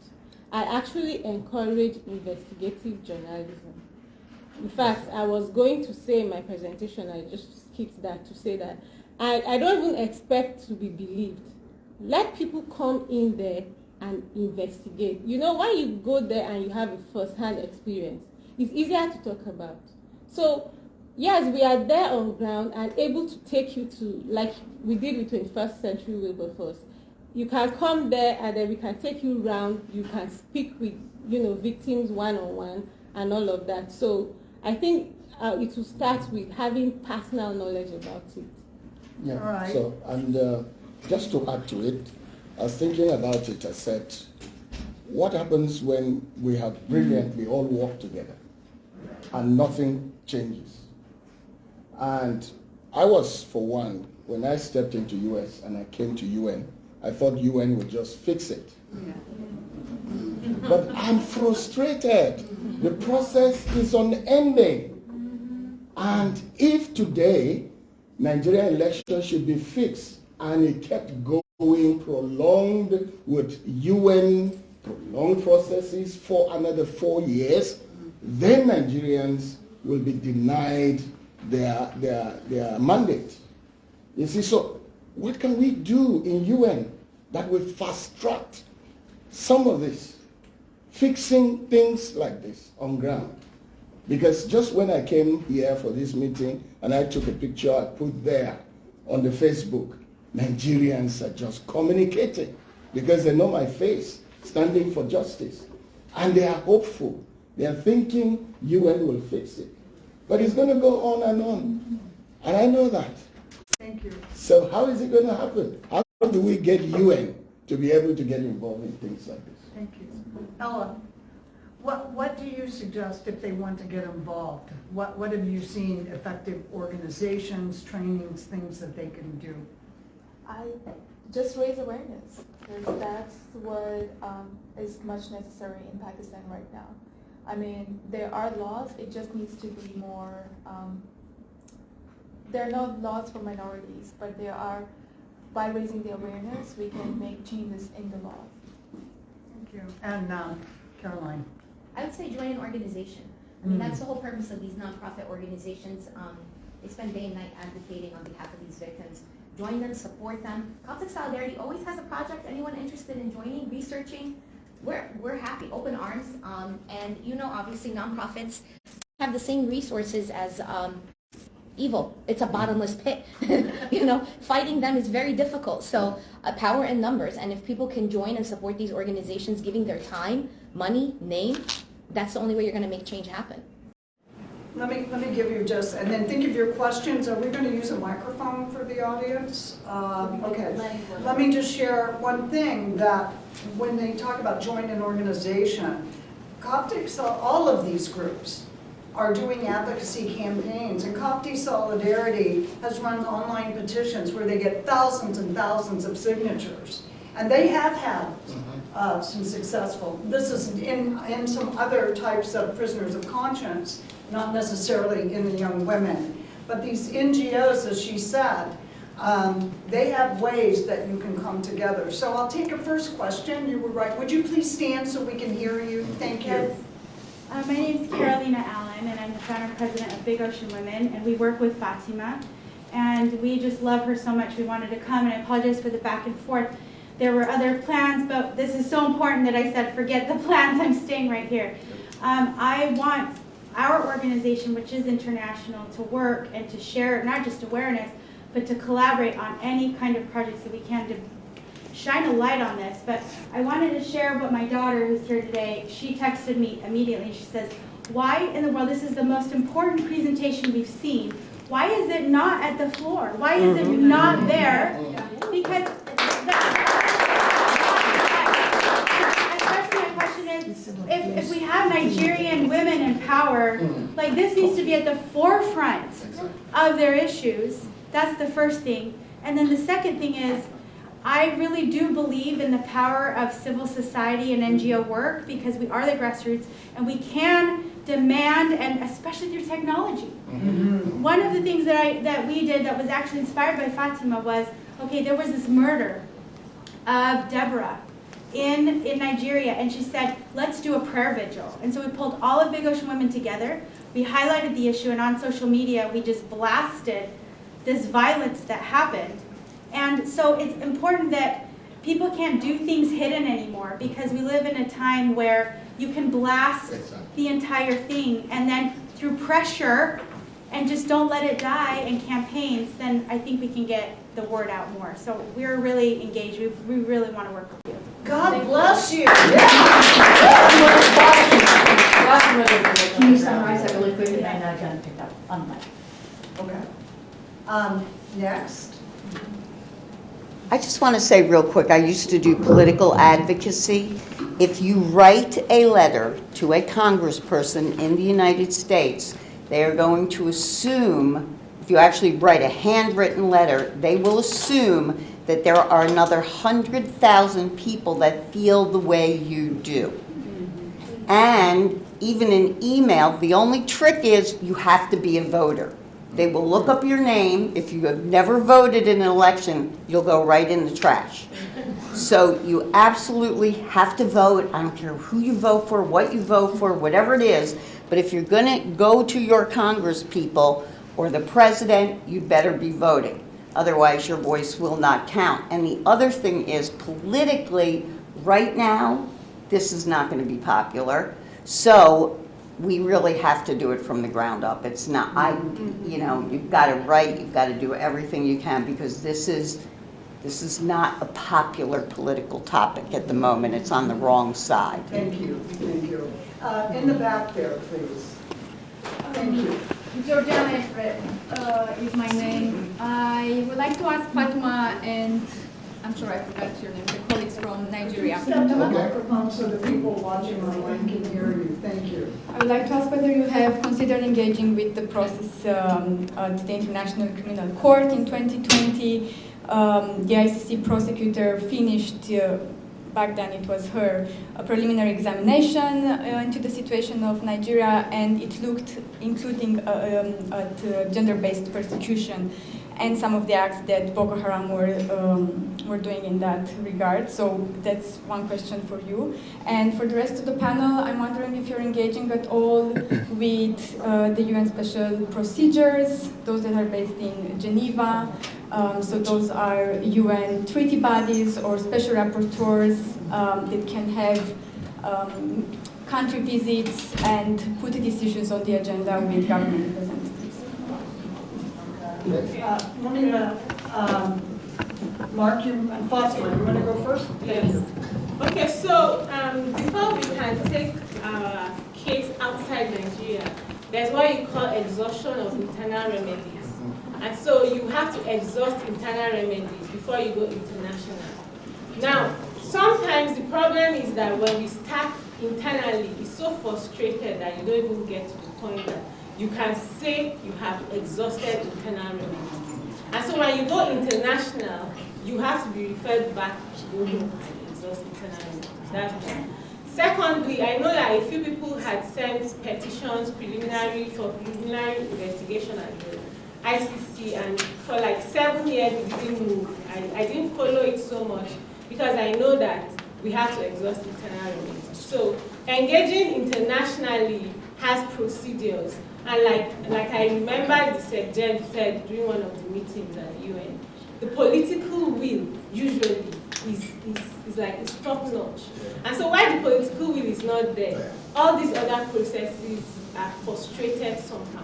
[SPEAKER 9] I actually encourage investigative journalism. In fact, I was going to say in my presentation, I just skipped that, to say that I don't even expect to be believed. Let people come in there and investigate. You know, when you go there and you have a first-hand experience, it's easier to talk about. So, yes, we are there on ground and able to take you to, like we did with 21st Century Wilberforce. You can come there and then we can take you around. You can speak with, victims one-on-one and all of that. So I think it will start with having personal knowledge about it.
[SPEAKER 8] Yeah.
[SPEAKER 2] All right.
[SPEAKER 8] So, and just to add to it, I was thinking about it. I said, what happens when we have brilliantly all worked together and nothing changes? And I was, for one, when I stepped into US and I came to UN, I thought UN would just fix it. But I'm frustrated. The process is unending. And if today Nigerian elections should be fixed and it kept going prolonged with UN prolonged processes for another 4 years, then Nigerians will be denied their mandate. You see, so what can we do in UN that will fast track some of this, fixing things like this on ground? Because just when I came here for this meeting and I took a picture, I put there on the Facebook, Nigerians are just communicating because they know my face, standing for justice. And they are hopeful. They are thinking UN will fix it. But it's going to go on and on. And I know that.
[SPEAKER 2] Thank you.
[SPEAKER 8] So how is it going to happen? How do we get UN to be able to get involved in things like this?
[SPEAKER 2] Thank you. Ella, what do you suggest if they want to get involved? What have you seen effective organizations, trainings, things that they can do?
[SPEAKER 4] I just raise awareness, because that's what is much necessary in Pakistan right now. I mean, there are laws, it just needs to be more, there are no laws for minorities, but there are, by raising the awareness, we can make changes in the law.
[SPEAKER 2] Thank you. And Caroline.
[SPEAKER 3] I would say join an organization. I mean, that's the whole purpose of these nonprofit organizations. They spend day and night advocating on behalf of these victims. Join them, support them. Coptic Solidarity always has a project. Anyone interested in joining, researching, we're happy, open arms. And obviously nonprofits have the same resources as evil. It's a bottomless pit. Fighting them is very difficult. So power in numbers. And if people can join and support these organizations, giving their time, money, name, that's the only way you're going to make change happen.
[SPEAKER 2] Let me give you just, and then think of your questions. Are we going to use a microphone for the audience? Okay. Let me just share one thing, that when they talk about join an organization, Coptic, all of these groups are doing advocacy campaigns, and Coptic Solidarity has run online petitions where they get thousands and thousands of signatures. And they have had some successful, this is in some other types of prisoners of conscience, not necessarily in the young women. But these NGOs, as she said, they have ways that you can come together. So I'll take a first question. You were right. Would you please stand so we can hear you? Thank you.
[SPEAKER 10] Yes. My name is Carolina Allen, and I'm the founder and president of Big Ocean Women, and we work with Fatima. And we just love her so much. We wanted to come, and I apologize for the back and forth. There were other plans, but this is so important that I said, forget the plans, I'm staying right here. I want our organization, which is international, to work and to share not just awareness, but to collaborate on any kind of projects that we can to shine a light on this. But I wanted to share what my daughter, who's here today, she texted me immediately. She says, why in the world, this is the most important presentation we've seen. Why is it not at the floor? Why is it not there? Because especially my question is, if we have Nigerian women in power, like this needs to be at the forefront of their issues. That's the first thing. And then the second thing is, I really do believe in the power of civil society and NGO work because we are the grassroots and we can demand, and especially through technology. One of the things that we did that was actually inspired by Fatima was, okay, there was this murder of Deborah in Nigeria, and she said, let's do a prayer vigil. And so we pulled all of Big Ocean Women together, we highlighted the issue, and on social media we just blasted this violence that happened. And so it's important that people can't do things hidden anymore because we live in a time where you can blast the entire thing, and then through pressure and just don't let it die in campaigns, then I think we can get the word out more. So we're really engaged. We really want to work with you.
[SPEAKER 2] God bless you.
[SPEAKER 11] Can you summarize that really quick, and then I'm going to pick up on that.
[SPEAKER 2] Okay. Next.
[SPEAKER 12] I just want to say real quick, I used to do political advocacy. If you write a letter to a congressperson in the United States, they are going to assume, if you actually write a handwritten letter, they will assume that there are another 100,000 people that feel the way you do. And even in email, the only trick is you have to be a voter. They will look up your name. If you have never voted in an election, you'll go right in the trash. So you absolutely have to vote. I don't care who you vote for, what you vote for, whatever it is. But if you're going to go to your Congress people or the president, you better be voting. Otherwise, your voice will not count. And the other thing is, politically, right now, this is not going to be popular. So we really have to do it from the ground up. It's not, you've got to write, you've got to do everything you can, because this is not a popular political topic at the moment. It's on the wrong side.
[SPEAKER 2] Thank you. Thank you. In the back there, please. Thank you.
[SPEAKER 13] Georgiana is my name. I would like to ask Fatima and, I'm sorry, I forgot your name, the colleagues from Nigeria.
[SPEAKER 2] Step to the microphone so the people watching online can hear you. Thank you.
[SPEAKER 13] I would like to ask whether you have considered engaging with the process at the International Criminal Court in 2020. The ICC prosecutor finished, back then it was her, a preliminary examination into the situation of Nigeria, and it looked, including at gender-based persecution and some of the acts that Boko Haram were doing in that regard. So that's one question for you. And for the rest of the panel, I'm wondering if you're engaging at all with the UN special procedures, those that are based in Geneva. So those are UN treaty bodies or special rapporteurs that can have country visits and put decisions on the agenda with government representatives.
[SPEAKER 2] Mark, and Fatima, you want to go first?
[SPEAKER 9] Yes. Okay, so before we can take our case outside Nigeria, there's what you call exhaustion of internal remedies. And so you have to exhaust internal remedies before you go international. Now, sometimes the problem is that when we start internally, it's so frustrated that you don't even get to the point that you can say you have exhausted internal remedies. And so when you go international, you have to be referred back to go home and exhaust internal. That's one. Secondly, I know that a few people had sent petitions for preliminary investigation at the ICC, and for like 7 years it didn't move. I didn't follow it so much because I know that we have to exhaust internal remedies. So engaging internationally has procedures, and like I remember the Secretary said during one of the meetings at the UN, the political will usually is like it's top notch. And so while the political will is not there, all these other processes are frustrated somehow.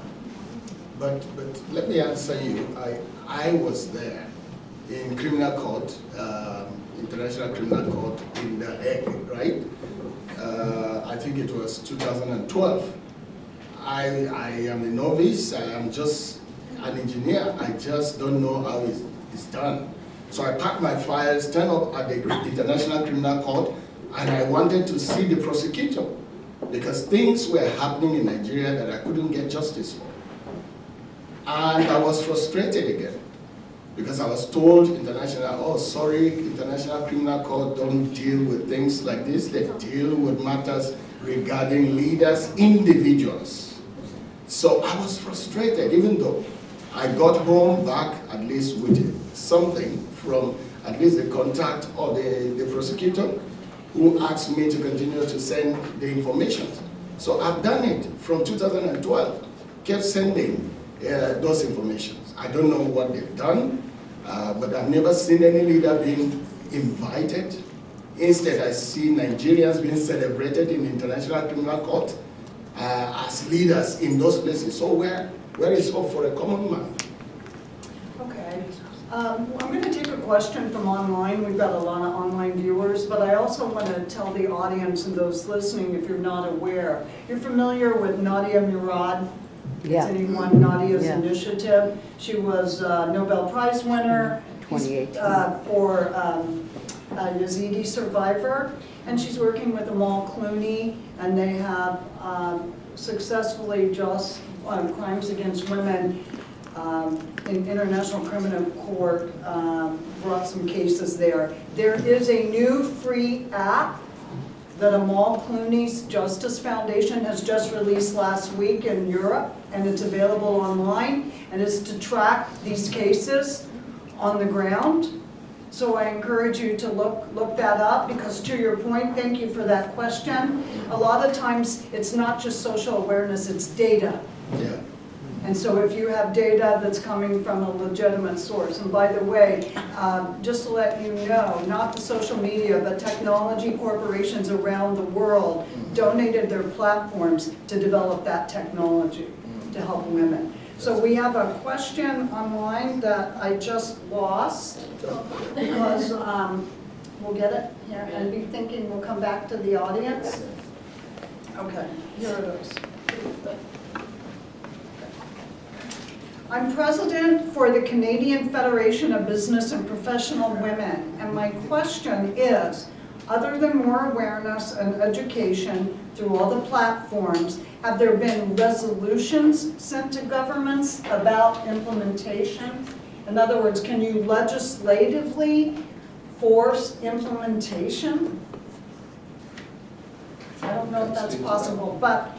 [SPEAKER 8] But let me answer you. I was there in criminal court, International Criminal Court in The Hague, right? I think it was 2012. I am a novice. I am just an engineer. I just don't know how it's done. So I packed my files, turned up at the International Criminal Court, and I wanted to see the prosecutor because things were happening in Nigeria that I couldn't get justice for. And I was frustrated again because I was told International Criminal Court don't deal with things like this. They deal with matters regarding leaders, individuals. So I was frustrated, even though I got home back at least with something from at least the contact or the prosecutor who asked me to continue to send the information. So I've done it from 2012, kept sending those informations. I don't know what they've done, but I've never seen any leader being invited. Instead, I see Nigerians being celebrated in International Criminal Court as leaders in those places. So where is hope for a common man?
[SPEAKER 2] Okay. I'm going to take a question from online. We've got a lot of online viewers, but I also want to tell the audience and those listening, if you're not aware, you're familiar with Nadia Murad?
[SPEAKER 12] Yeah.
[SPEAKER 2] Is anyone Nadia's initiative? She was a Nobel Prize winner
[SPEAKER 12] 2018
[SPEAKER 2] for a Yazidi survivor, and she's working with Amal Clooney, and they have successfully just crimes against women in International Criminal Court, brought some cases there. There is a new free app that Amal Clooney's Justice Foundation has just released last week in Europe, and it's available online, and it's to track these cases on the ground. So I encourage you to look that up, because to your point, thank you for that question, a lot of times it's not just social awareness, it's data.
[SPEAKER 8] Yeah.
[SPEAKER 2] And so if you have data that's coming from a legitimate source, and by the way, just to let you know, not the social media, but technology corporations around the world donated their platforms to develop that technology to help women. So we have a question online that I just lost because we'll get it here and be thinking we'll come back to the audience. Okay, here it is. I'm president for the Canadian Federation of Business and Professional Women, and my question is, other than more awareness and education through all the platforms, have there been resolutions sent to governments about implementation? In other words, can you legislatively force implementation? I don't know if that's possible, but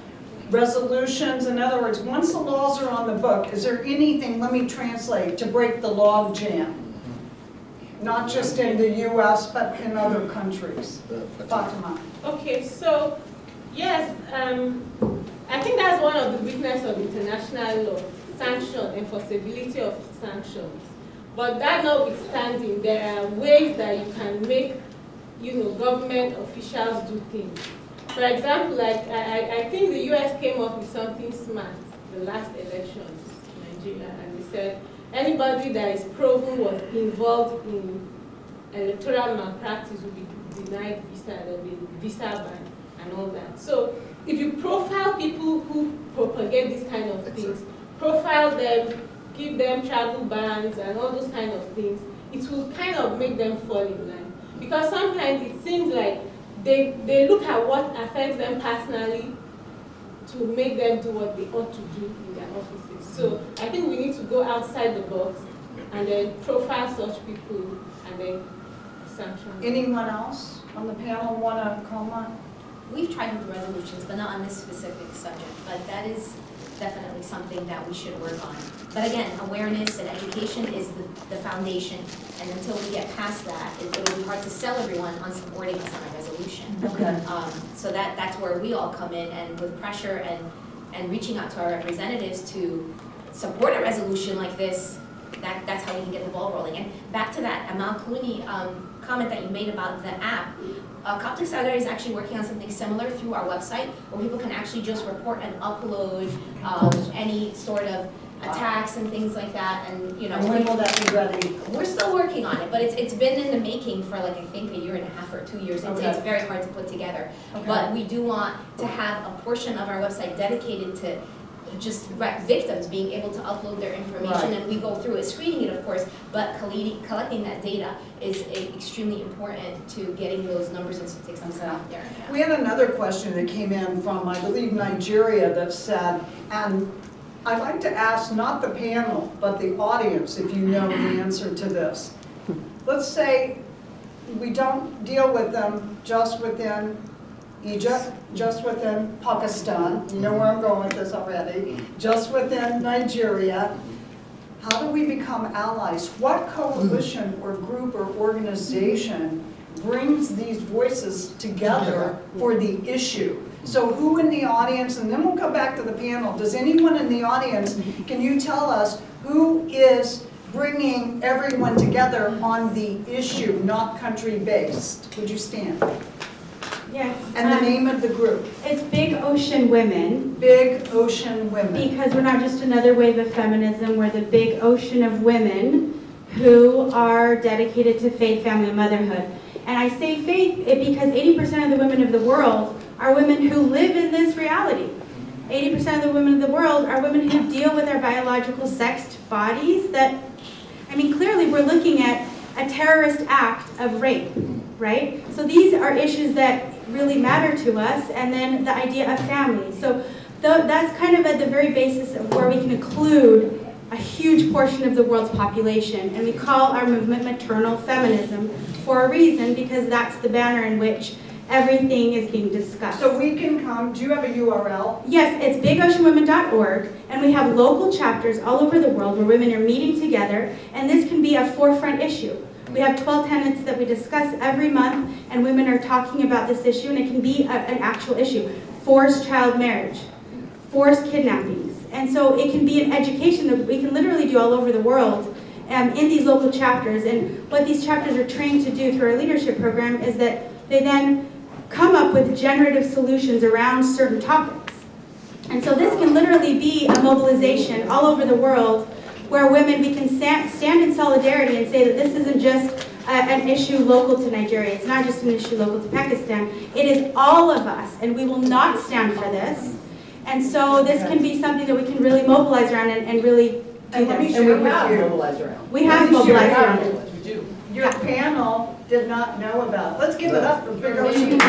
[SPEAKER 2] resolutions, in other words, once the laws are on the book, is there anything, let me translate, to break the log jam? Not just in the US, but in other countries. Fatima.
[SPEAKER 9] Okay, so yes, I think that's one of the weaknesses of international law, enforceability of sanctions. But that notwithstanding, there are ways that you can make, government officials do things. For example, like I think the US came up with something smart the last elections in Nigeria, and they said anybody that is proven was involved in electoral malpractice will be denied visa, there will be visa ban and all that. So if you profile people who propagate these kind of things, profile them, give them travel bans and all those kind of things, it will kind of make them fall in line. Because sometimes it seems like they look at what affects them personally to make them do what they ought to do in their offices. So I think we need to go outside the box and then profile such people, and then sanction them.
[SPEAKER 2] Anyone else on the panel want to comment?
[SPEAKER 14] We've tried with resolutions, but not on this specific subject. But that is definitely something that we should work on. But again, awareness and education is the foundation. And until we get past that, it'll be hard to sell everyone on supporting us on a resolution.
[SPEAKER 11] Okay.
[SPEAKER 14] So that's where we all come in, and with pressure and reaching out to our representatives to support a resolution like this, that's how we can get the ball rolling. And back to that Amal Clooney comment that you made about the app, Coptic Solidarity is actually working on something similar through our website, where people can actually just report and upload any sort of attacks and things like that. And you know,
[SPEAKER 2] And when will that be ready?
[SPEAKER 14] we're still working on it, but it's been in the making for like I think a year and a half or 2 years. It's very hard to put together.
[SPEAKER 2] Okay.
[SPEAKER 14] But we do want to have a portion of our website dedicated to just victims being able to upload their information,
[SPEAKER 2] Right.
[SPEAKER 14] and we go through it, screening it of course, but collecting that data is extremely important to getting those numbers and statistics out there.
[SPEAKER 2] We had another question that came in from, I believe, Nigeria that said, and I'd like to ask not the panel, but the audience if you know the answer to this. Let's say we don't deal with them just within Egypt, just within Pakistan, you know where I'm going with this already, just within Nigeria. How do we become allies? What coalition or group or organization brings these voices together for the issue? So who in the audience, and then we'll come back to the panel, does anyone in the audience, can you tell us who is bringing everyone together on the issue, not country-based? Would you stand?
[SPEAKER 10] Yes.
[SPEAKER 2] And the name of the group?
[SPEAKER 10] It's Big Ocean Women.
[SPEAKER 2] Big Ocean Women.
[SPEAKER 10] Because we're not just another wave of feminism, we're the big ocean of women who are dedicated to faith, family, and motherhood. And I say faith because 80% of the women of the world are women who live in this reality. 80% of the women of the world are women who deal with our biological sexed bodies that, I mean, clearly we're looking at a terrorist act of rape, right? So these are issues that really matter to us, and then the idea of family. So that's kind of at the very basis of where we can include a huge portion of the world's population, and we call our movement maternal feminism for a reason, because that's the banner in which everything is being discussed.
[SPEAKER 2] So we can come, do you have a URL?
[SPEAKER 10] Yes, it's bigoceanwomen.org, and we have local chapters all over the world where women are meeting together, and this can be a forefront issue. We have 12 tenets that we discuss every month, and women are talking about this issue, and it can be an actual issue. Forced child marriage, forced kidnappings. And so it can be an education that we can literally do all over the world in these local chapters. And what these chapters are trained to do through our leadership program is that they then come up with generative solutions around certain topics. And so this can literally be a mobilization all over the world where women, we can stand in solidarity and say that this isn't just an issue local to Nigeria. It's not just an issue local to Pakistan. It is all of us, and we will not stand for this. And so this can be something that we can really mobilize around and really do this.
[SPEAKER 11] And we have mobilized around.
[SPEAKER 10] We have mobilized around it.
[SPEAKER 11] We do.
[SPEAKER 2] Your panel did not know about it. Let's give it up for Big Ocean.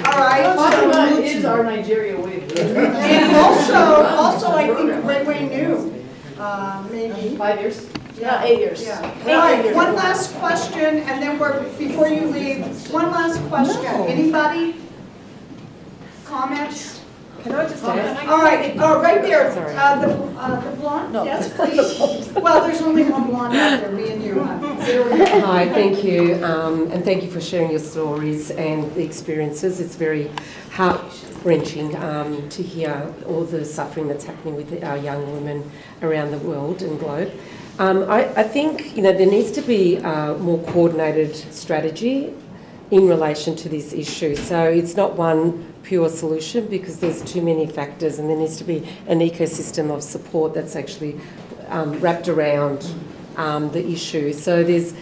[SPEAKER 2] All right.
[SPEAKER 11] Fatima is our Nigeria wave.
[SPEAKER 2] And also, I think Ray knew, maybe.
[SPEAKER 11] 5 years? Yeah, 8 years.
[SPEAKER 2] Yeah. All right, one last question, and then before you leave, one last question. Anybody? Comments?
[SPEAKER 11] Can I just ask?
[SPEAKER 2] All right, right there, the blonde, yes, please. Well, there's only one blonde out there, me and you, huh?
[SPEAKER 15] Hi, thank you, and thank you for sharing your stories and the experiences. It's very heart-wrenching to hear all the suffering that's happening with our young women around the world and globe. I think there needs to be a more coordinated strategy in relation to this issue. So it's not one pure solution, because there's too many factors, and there needs to be an ecosystem of support that's actually wrapped around the issue. So there's,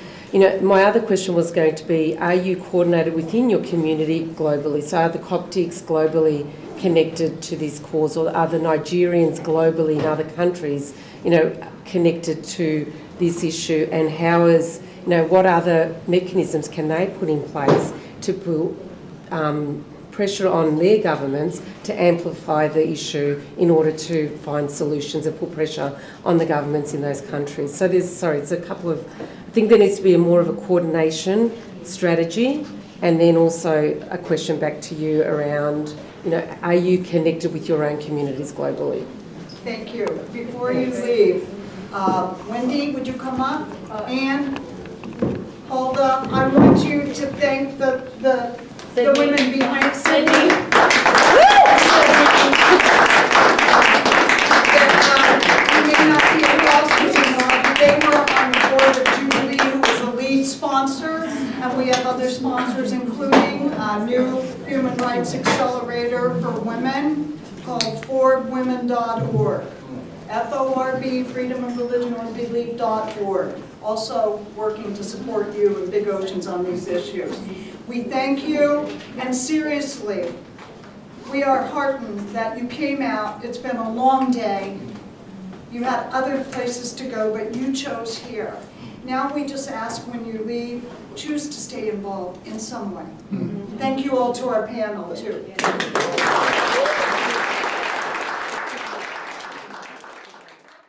[SPEAKER 15] my other question was going to be, are you coordinated within your community globally? So are the Coptics globally connected to this cause, or are the Nigerians globally in other countries, connected to this issue? And how is, what other mechanisms can they put in place to pressure on their governments to amplify the issue in order to find solutions and put pressure on the governments in those countries. So it's a couple of, I think there needs to be more of a coordination strategy, and then also a question back to you around, are you connected with your own communities globally?
[SPEAKER 2] Thank you. Before you leave, Wendy, would you come up? Anne, hold up. I want you to thank the women behind Sydney. You may not be across, they were on the board of Jubilee, who was the lead sponsor, and we have other sponsors, including a new Human Rights Accelerator for Women called FoRBwomen.org. FoRB, Freedom of Religion or Belief.org, also working to support you in Big Oceans on these issues. We thank you, and seriously, we are heartened that you came out. It's been a long day. You had other places to go, but you chose here. Now we just ask when you leave, choose to stay involved in some way. Thank you all to our panel, too.